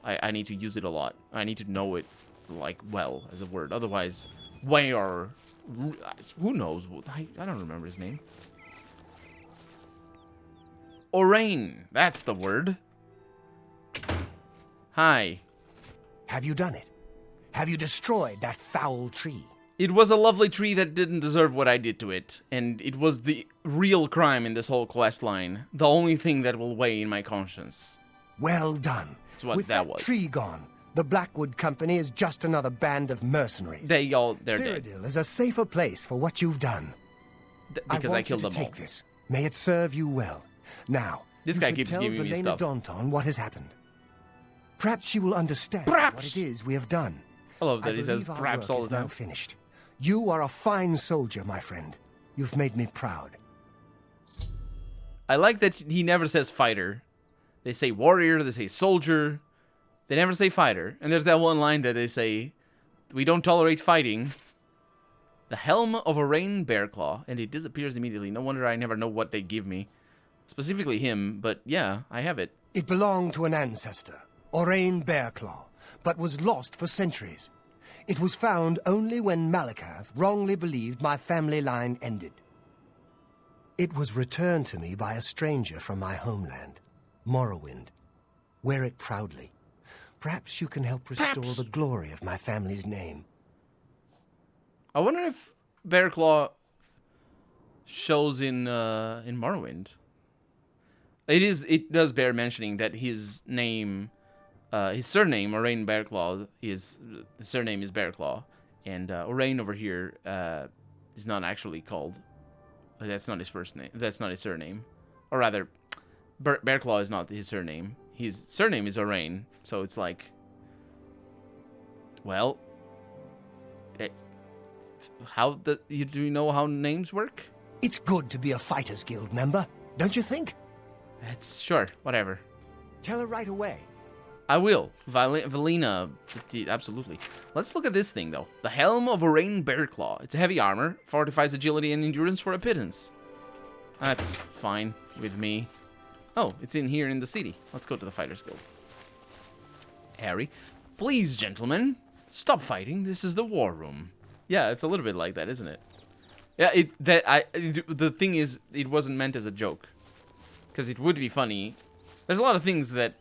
Speaker 1: I need to use it a lot. I need to know it like well as a word. Otherwise, where? Who knows? I don't remember his name. Orain. That's the word. Hi.
Speaker 2: Have you done it? Have you destroyed that foul tree?
Speaker 1: It was a lovely tree that didn't deserve what I did to it, and it was the real crime in this whole quest line. The only thing that will weigh in my conscience.
Speaker 2: Well done.
Speaker 1: That's what
Speaker 2: With
Speaker 1: that
Speaker 2: that
Speaker 1: was.
Speaker 2: tree gone, the Blackwood Company is just another band of mercenaries.
Speaker 1: They're dead.
Speaker 2: Cyrodiil is a safer place for what you've done.
Speaker 1: Because I killed
Speaker 2: you
Speaker 1: them
Speaker 2: to
Speaker 1: all.
Speaker 2: take this. May it serve you well. Now,
Speaker 1: This
Speaker 2: you
Speaker 1: guy
Speaker 2: should
Speaker 1: keeps
Speaker 2: tell
Speaker 1: giving me
Speaker 2: Velena
Speaker 1: stuff.
Speaker 2: Daunton what has happened. Perhaps she will understand
Speaker 1: Perhaps.
Speaker 2: what it is we have done.
Speaker 1: I love that he says
Speaker 2: believe our
Speaker 1: perhaps
Speaker 2: work
Speaker 1: all
Speaker 2: is
Speaker 1: the
Speaker 2: now
Speaker 1: time.
Speaker 2: finished. You are a fine soldier, my friend. You've made me proud.
Speaker 1: I like that he never says fighter. They say warrior, they say soldier. They never say fighter. And there's that one line that they say, we don't tolerate fighting. The helm of Orain Bearclaw. And it disappears immediately. No wonder I never know what they give me. Specifically him, but yeah, I have it.
Speaker 2: It belonged to an ancestor, Orain Bearclaw, but was lost for centuries. It was found only when Malakath wrongly believed my family line ended. It was returned to me by a stranger from my homeland, Morrowind. Wear it proudly. Perhaps you can help restore
Speaker 1: Perhaps.
Speaker 2: the glory of my family's name.
Speaker 1: I wonder if Bearclaw shows in Morrowind. It does bear mentioning that his name, his surname, Orain Bearclaw, his surname is Bearclaw, and Orain over here is not actually called. That's not his first name. That's not his surname, or rather, Bearclaw is not his surname. His surname is Orain, so it's like, well, do you know how names work?
Speaker 2: It's good to be a Fighters Guild member, don't you think?
Speaker 1: That's sure, whatever.
Speaker 2: Tell her right away.
Speaker 1: I will. Valina, absolutely. Let's look at this thing, though. The Helm of Orain Bearclaw. It's a heavy armor, fortifies agility and endurance for a pittance. That's fine with me. Oh, it's in here in the city. Let's go to the Fighters Guild. Harry, please, gentlemen, stop fighting. This is the war room. Yeah, it's a little bit like that, isn't it? Yeah, the thing is, it wasn't meant as a joke. Because it would be funny. There's a lot of things that,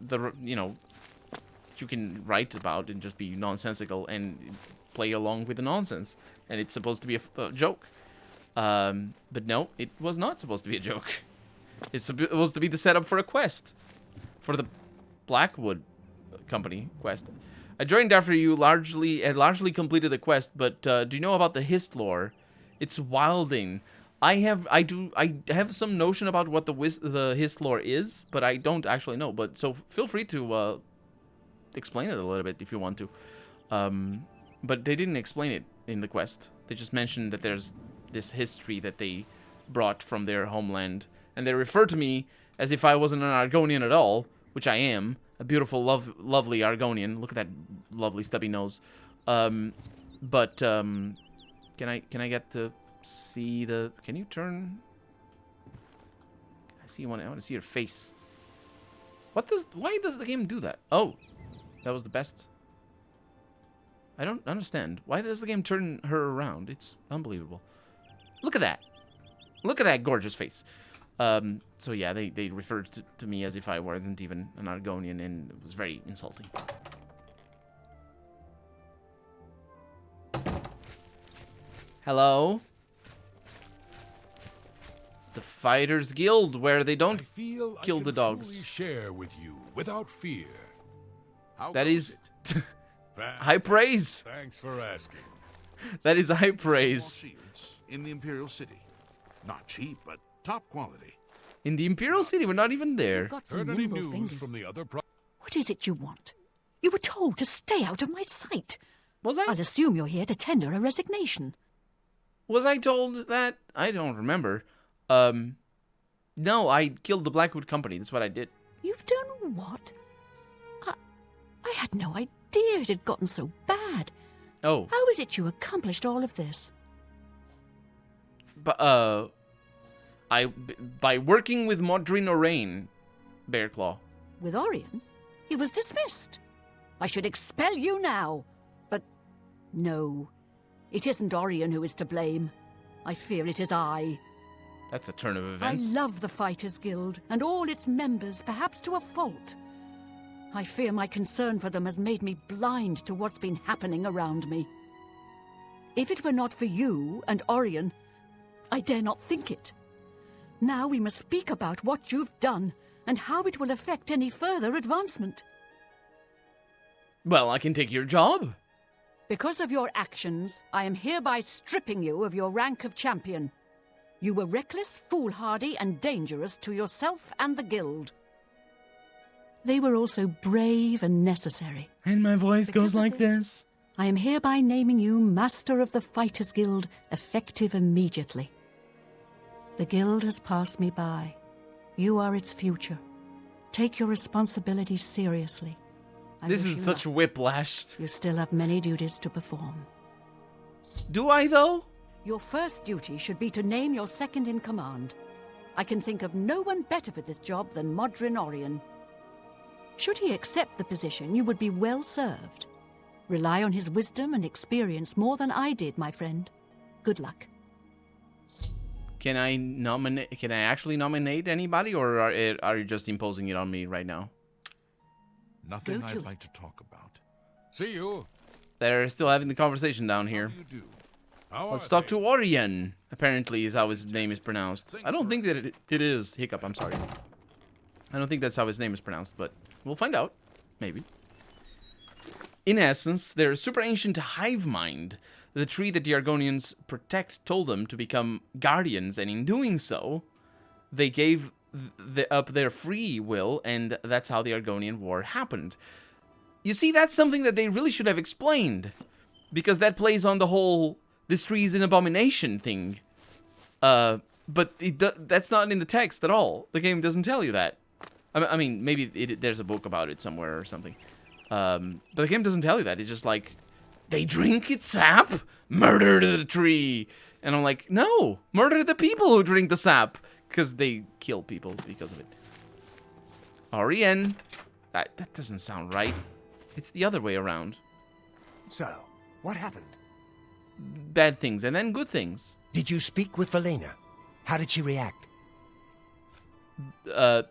Speaker 1: you can write about and just be nonsensical and play along with the nonsense. And it's supposed to be a joke. But no, it was not supposed to be a joke. It's supposed to be the setup for a quest. For the Blackwood Company quest. I joined after you had largely completed the quest, but do you know about the Hist lore? It's wilding. I have some notion about what the Hist lore is, but I don't actually know. But so feel free to explain it a little bit if you want to. But they didn't explain it in the quest. They just mentioned that there's this history that they brought from their homeland, and they refer to me as if I wasn't an Argonian at all, which I am. A beautiful, lovely Argonian. Look at that lovely stubby nose. Can I get to see the? Can you turn? I want to see your face. Why does the game do that? Oh, that was the best. I don't understand. Why does the game turn her around? It's unbelievable. Look at that. Look at that gorgeous face. So yeah, they referred to me as if I wasn't even an Argonian, and it was very insulting. Hello? The Fighters Guild, where they don't kill the dogs.
Speaker 3: Truly share with you without fear. How
Speaker 1: That
Speaker 3: goes
Speaker 1: is
Speaker 3: it?
Speaker 1: high praise.
Speaker 3: Thanks for asking.
Speaker 1: That is high
Speaker 5: Small
Speaker 1: praise.
Speaker 5: shields in the Imperial City. Not cheap, but top quality.
Speaker 1: In the Imperial City, we're not even there.
Speaker 7: Got some
Speaker 3: Heard any
Speaker 7: nimble
Speaker 3: news
Speaker 7: fingers.
Speaker 3: from the other
Speaker 7: What is it you want? You were told to stay out of my sight.
Speaker 1: Was I?
Speaker 7: I'll assume you're here to tender a resignation.
Speaker 1: Was I told that? I don't remember. No, I killed the Blackwood Company. That's what I did.
Speaker 7: You've done what? I had no idea it had gotten so bad.
Speaker 1: Oh,
Speaker 7: How is it you accomplished all of this?
Speaker 1: but by working with Modrin Orain, Bearclaw.
Speaker 7: With Orion? He was dismissed. I should expel you now. But no, it isn't Orion who is to blame. I fear it is I.
Speaker 1: That's a turn of
Speaker 7: I
Speaker 1: events.
Speaker 7: love the Fighters Guild and all its members, perhaps to a fault. I fear my concern for them has made me blind to what's been happening around me. If it were not for you and Orion, I dare not think it. Now we must speak about what you've done and how it will affect any further advancement.
Speaker 1: Well, I can take your job.
Speaker 7: Because of your actions, I am hereby stripping you of your rank of champion. You were reckless, foolhardy, and dangerous to yourself and the guild. They were also brave and necessary.
Speaker 1: And my voice
Speaker 7: Because of this, I am hereby naming you Master of the Fighters Guild, effective immediately. The guild has passed me by. You are its future. Take your responsibilities seriously. I
Speaker 1: This
Speaker 7: wish
Speaker 1: is
Speaker 7: you
Speaker 1: such
Speaker 7: luck.
Speaker 1: whiplash.
Speaker 7: You still have many duties to perform.
Speaker 1: Do I, though?
Speaker 7: Your first duty should be to name your second in command. I can think of no one better for this job than Modrin Orion. Should he accept the position, you would be well served. Rely on his wisdom and experience more than I did, my friend. Good luck.
Speaker 1: Can I nominate? Can I actually nominate anybody, or are you just imposing it on me right now?
Speaker 5: Nothing
Speaker 7: Go to
Speaker 5: I'd like to talk about.
Speaker 3: See you.
Speaker 1: They're still having the conversation down here.
Speaker 5: How do you do?
Speaker 3: How
Speaker 1: Let's
Speaker 3: are
Speaker 1: talk
Speaker 3: they?
Speaker 1: to Orion. Apparently, is how his name is pronounced. I don't think that it is. Hiccup. I'm sorry. I don't think that's how his name is pronounced, but we'll find out. Maybe. In essence, their super ancient hive mind, the tree that the Argonians protect, told them to become guardians, and in doing so, they gave up their free will, and that's how the Argonian War happened. You see, that's something that they really should have explained, because that plays on the whole "this tree is an abomination" thing. But that's not in the text at all. The game doesn't tell you that. I mean, maybe there's a book about it somewhere or something. But the game doesn't tell you that. It's just like, they drink its sap? Murder the tree! And I'm like, no! Murder the people who drink the sap! Because they kill people because of it. Orion. That doesn't sound right. It's the other way around.
Speaker 2: So, what happened?
Speaker 1: Bad things and then good things.
Speaker 2: Did you speak with Valena? How did she react?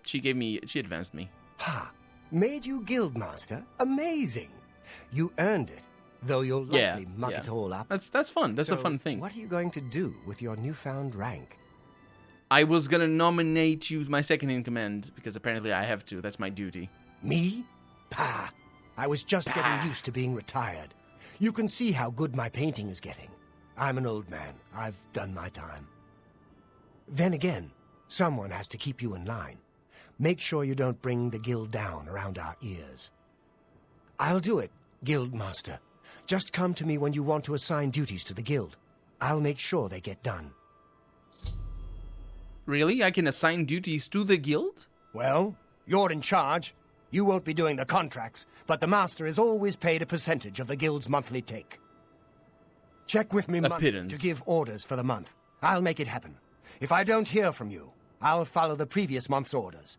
Speaker 1: She advanced me.
Speaker 2: Ha! Made you guildmaster? Amazing! You earned it, though you'll likely muck it all up.
Speaker 1: That's fun. That's a
Speaker 2: So,
Speaker 1: fun thing.
Speaker 2: What are you going to do with your newfound rank?
Speaker 1: I was gonna nominate you my second in command, because apparently I have to. That's my duty.
Speaker 2: Me? Pah! I was just getting used to being retired. You can see how good my painting is getting. I'm an old man. I've done my time. Then again, someone has to keep you in line. Make sure you don't bring the guild down around our ears. I'll do it, Guildmaster. Just come to me when you want to assign duties to the guild. I'll make sure they get done.
Speaker 1: Really? I can assign duties to the guild?
Speaker 2: Well, you're in charge. You won't be doing the contracts, but the master is always paid a percentage of the guild's monthly take. Check with me monthly
Speaker 1: pittance.
Speaker 2: to give orders for the month. I'll make it happen. If I don't hear from you, I'll follow the previous month's orders.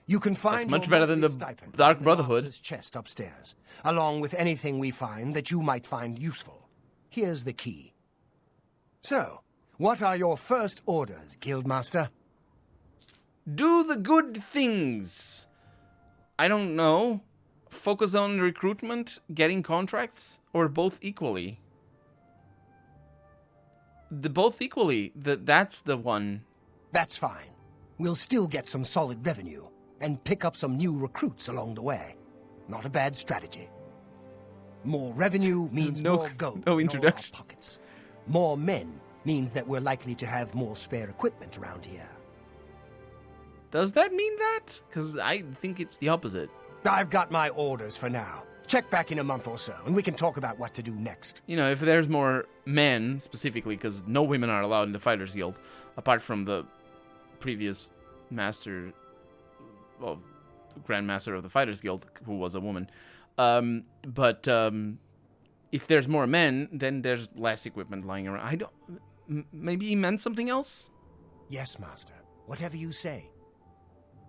Speaker 2: You can find
Speaker 1: much
Speaker 2: your
Speaker 1: better than
Speaker 2: monthly
Speaker 1: the
Speaker 2: stipend
Speaker 1: Dark
Speaker 2: in the
Speaker 1: Brotherhood.
Speaker 2: master's chest upstairs, along with anything we find that you might find useful. Here's the key. So, what are your first orders, Guildmaster?
Speaker 1: Do the good things. I don't know. Focus on recruitment, getting contracts, or both equally? Both equally. That's the one.
Speaker 2: That's fine. We'll still get some solid revenue, and pick up some new recruits along the way. Not a bad strategy. More revenue means more gold
Speaker 1: no
Speaker 2: in
Speaker 1: introduction.
Speaker 2: all our pockets. More men means that we're likely to have more spare equipment around here.
Speaker 1: Does that mean that? Because I think it's the opposite.
Speaker 2: I've got my orders for now. Check back in a month or so, and we can talk about what to do next.
Speaker 1: You know, if there's more men, specifically, because no women are allowed in the Fighters Guild, apart from the previous master, well, Grandmaster of the Fighters Guild, who was a woman. But if there's more men, then there's less equipment lying around. I don't... Maybe he meant something else?
Speaker 2: Yes, Master. Whatever you say.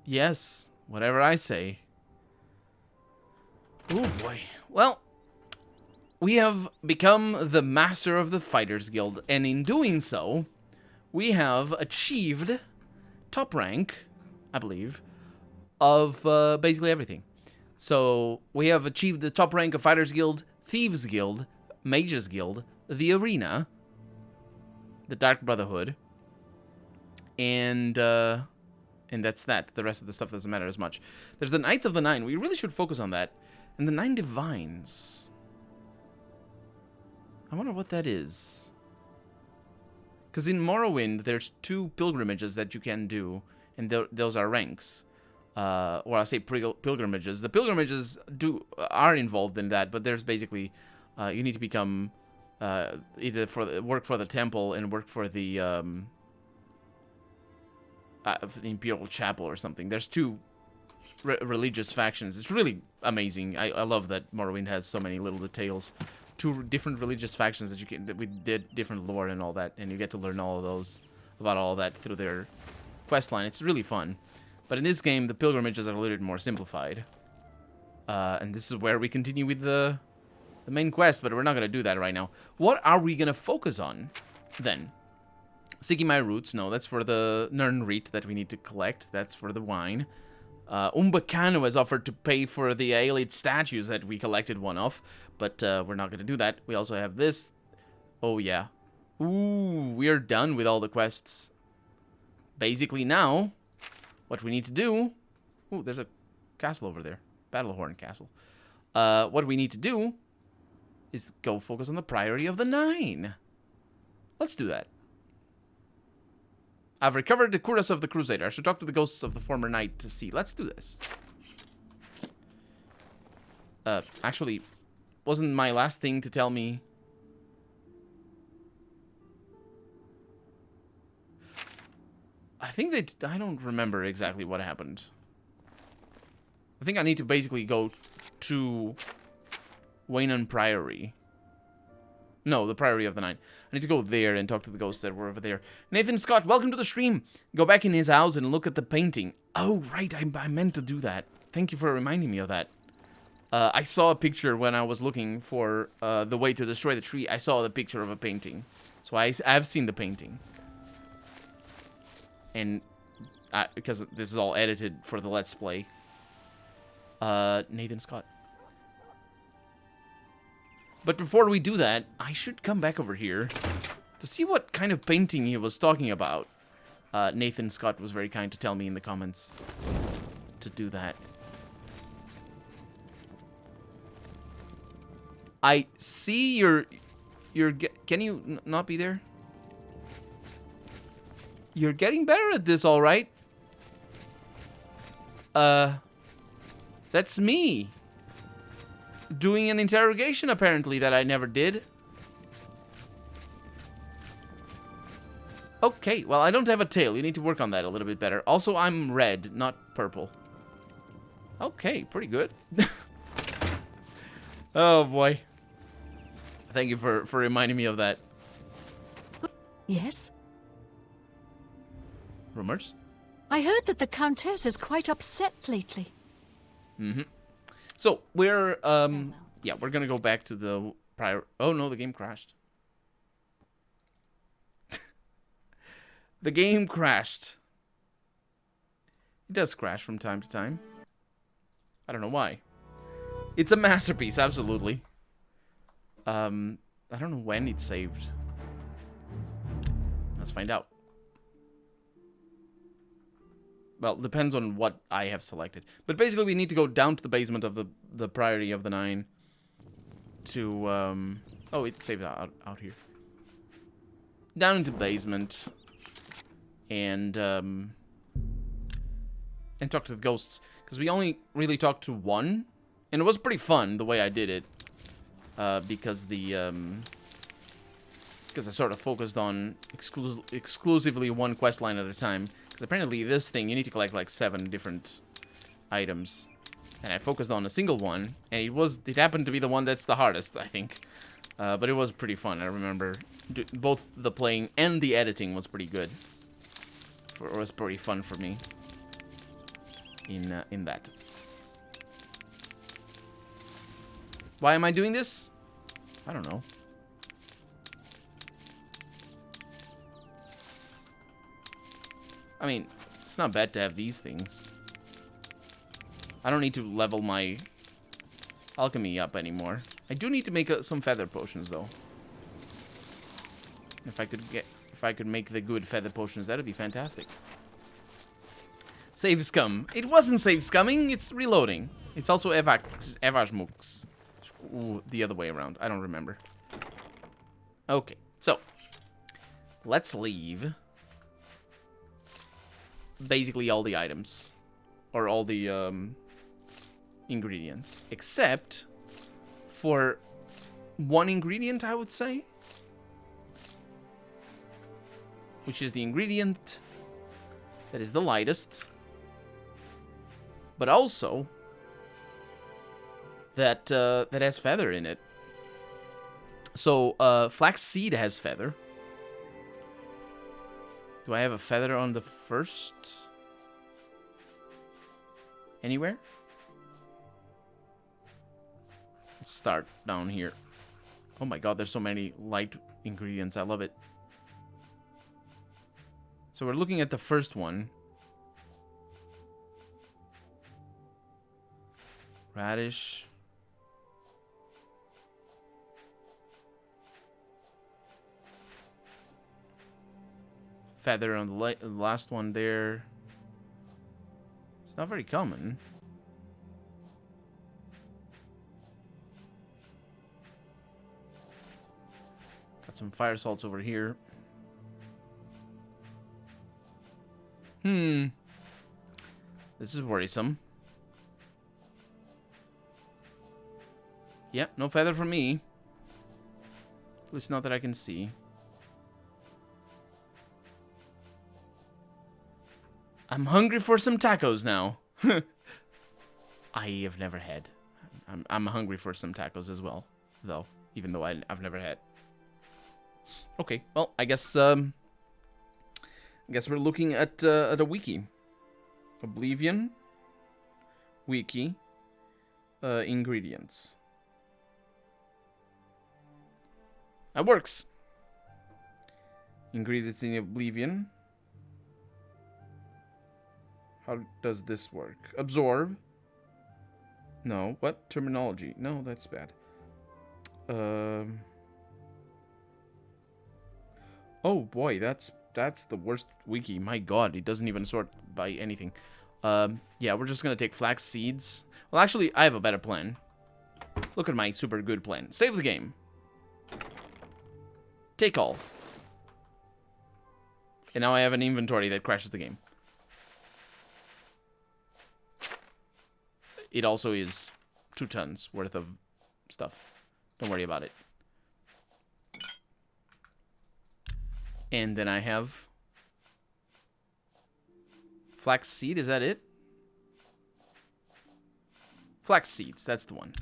Speaker 1: Yes, whatever I say. Oh boy. Well, we have become the master of the Fighters Guild, and in doing so, we have achieved top rank, I believe, of basically everything. So we have achieved the top rank of Fighters Guild, Thieves Guild, Mages Guild, the Arena, the Dark Brotherhood, and that's that. The rest of the stuff doesn't matter as much. There's the Knights of the Nine. We really should focus on that. And the 9 Divines. I wonder what that is. Because in Morrowind, there's 2 pilgrimages that you can do, and those are ranks. Or I'll say pilgrimages. The pilgrimages are involved in that, but there's basically you need to become either work for the temple and work for the Imperial Chapel or something. There's 2 religious factions. It's really amazing. I love that Morrowind has so many little details. 2 different religious factions that you can with different lore and all that, and you get to learn all of those about all that through their quest line. It's really fun. But in this game, the pilgrimages are a little bit more simplified. And this is where we continue with the main quest, but we're not going to do that right now. What are we going to focus on, then? Seeking My Roots, no, that's for the Nernreet that we need to collect. That's for the wine. Umbacano has offered to pay for the Aelid statues that we collected one of, but we're not going to do that. We also have this. Oh, yeah. Ooh, we are done with all the quests. Basically now, what we need to do... Ooh, there's a castle over there. Battlehorn Castle. What we need to do is go focus on the Priory of the Nine. Let's do that. I've recovered the cuirass of the Crusader. I should talk to the ghosts of the former knight to see. Let's do this. Actually, wasn't my last thing to tell me... I think they... I don't remember exactly what happened. I think I need to basically go to Waynon Priory. No, the Priory of the Nine. I need to go there and talk to the ghosts that were over there. Nathan Scott, welcome to the stream. Go back in his house and look at the painting. Oh, right, I meant to do that. Thank you for reminding me of that. I saw a picture when I was looking for the way to destroy the tree. I saw the picture of a painting. So I've seen the painting. And because this is all edited for the Let's Play. Nathan Scott. But before we do that, I should come back over here to see what kind of painting he was talking about. Nathan Scott was very kind to tell me in the comments to do that. I see your can you not be there? You're getting better at this, all right. That's me. Doing an interrogation, apparently, that I never did. Okay, well, I don't have a tail. You need to work on that a little bit better. Also, I'm red, not purple. Okay, pretty good. Oh, boy. Thank you for reminding me of that.
Speaker 7: Yes?
Speaker 1: Rumors?
Speaker 7: I heard that the Countess is quite upset lately.
Speaker 1: Mm-hmm. So, we're, yeah, we're gonna go back to the prior... Oh, no, the game crashed. The game crashed. It does crash from time to time. I don't know why. It's a masterpiece, absolutely. I don't know when it's saved. Let's find out. Well, depends on what I have selected. But basically, we need to go down to the basement of the Priory of the Nine to, oh, it saved out here. Down into the basement and talk to the ghosts. Because we only really talked to one. And it was pretty fun, the way I did it. Because I sort of focused on exclusively one quest line at a time. Because apparently this thing, you need to collect like 7 different items. And I focused on a single one, and it happened to be the one that's the hardest, I think. But it was pretty fun. I remember both the playing and the editing was pretty good. It was pretty fun for me in that. Why am I doing this? I don't know. I mean, it's not bad to have these things. I don't need to level my alchemy up anymore. I do need to make some feather potions, though. If I could make the good feather potions, that'd be fantastic. Save scum. It wasn't save scumming. It's reloading. It's also evajmux. Ooh, the other way around. I don't remember. Okay, so let's leave basically all the items or all the ingredients, except for one ingredient, I would say, which is the ingredient that is the lightest, but also that that has feather in it. So flaxseed has feather. Do I have a feather on the first? Anywhere? Let's start down here. Oh my god, there's so many light ingredients. I love it. So we're looking at the first one. Radish. Feather on the last one there. It's not very common. Got some fire salts over here. This is worrisome. Yep, no feather for me. At least not that I can see. I'm hungry for some tacos now. I have never had. I'm hungry for some tacos as well, though. Even though I've never had. Okay, well, I guess we're looking at a wiki. Oblivion. Wiki. Ingredients. That works. Ingredients in Oblivion. How does this work? Absorb. No. What? Terminology. No, that's bad. Oh boy, that's the worst wiki. My god, it doesn't even sort by anything. Yeah, we're just gonna take flax seeds. Well, actually, I have a better plan. Look at my super good plan. Save the game. Take all. And now I have an inventory that crashes the game. It also is 2 tons worth of stuff. Don't worry about it. And then I have flax seed. Is that it? Flax seeds. That's the one.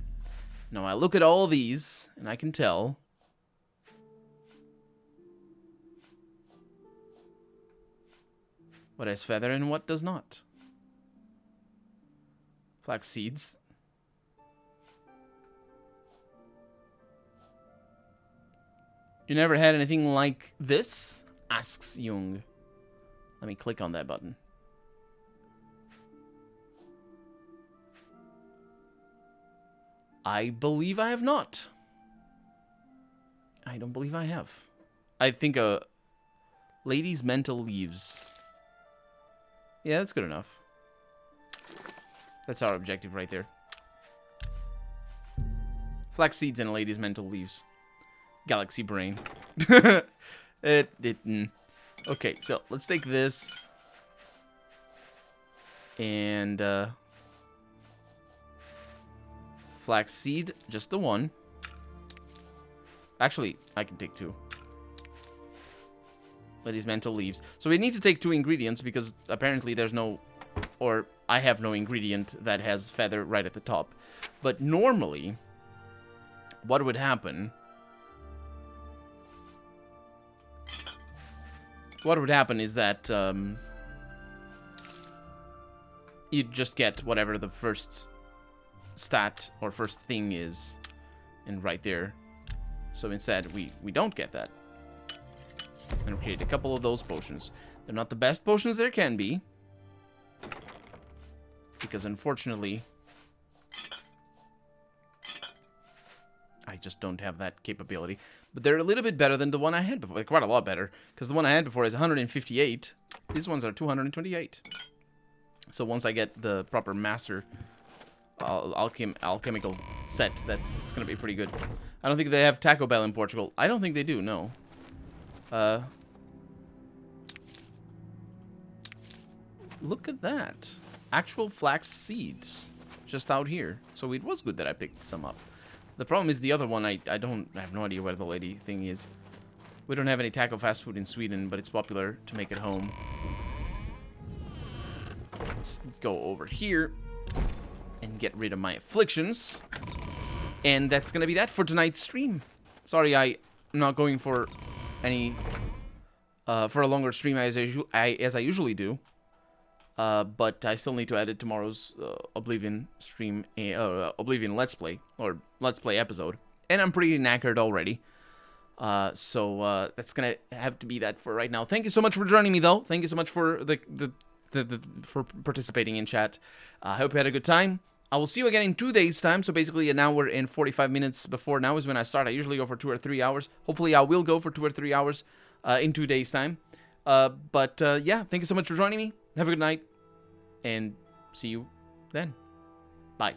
Speaker 1: Now I look at all these and I can tell what has feather and what does not. Flax seeds. You never had anything like this? Asks Jung. Let me click on that button. I believe I have not. I don't believe I have. I think lady's mental leaves. Yeah, that's good enough. That's our objective right there. Flax seeds and a lady's mental leaves. Galaxy brain. Okay, so let's take this. And flax seed, just the one. Actually, I can take 2. Lady's mental leaves. So we need to take 2 ingredients because apparently there's no, or I have no ingredient that has feather right at the top. But normally, what would happen? What would happen is that you'd just get whatever the first stat or first thing is, and right there. So instead, we don't get that. And we create a couple of those potions. They're not the best potions there can be, because unfortunately, I just don't have that capability. But they're a little bit better than the one I had before. They're quite a lot better, because the one I had before is 158. These ones are 228. So once I get the proper master alchemical set, it's going to be pretty good. I don't think they have Taco Bell in Portugal. I don't think they do, no. Look at that. Actual flax seeds just out here. So it was good that I picked some up. The problem is the other one, I have no idea where the lady thing is. We don't have any taco fast food in Sweden, but it's popular to make at home. Let's go over here and get rid of my afflictions. And that's gonna be that for tonight's stream. Sorry, I'm not going for any for a longer stream as I usually do. But I still need to edit tomorrow's Oblivion stream, Oblivion Let's Play, or Let's Play episode. And I'm pretty knackered already. So that's gonna have to be that for right now. Thank you so much for joining me, though. Thank you so much for for participating in chat. I hope you had a good time. I will see you again in 2 days' time. So basically an hour and 45 minutes before now is when I start. I usually go for 2 or 3 hours. Hopefully I will go for 2 or 3 hours in 2 days' time. But yeah, thank you so much for joining me. Have a good night, and see you then. Bye.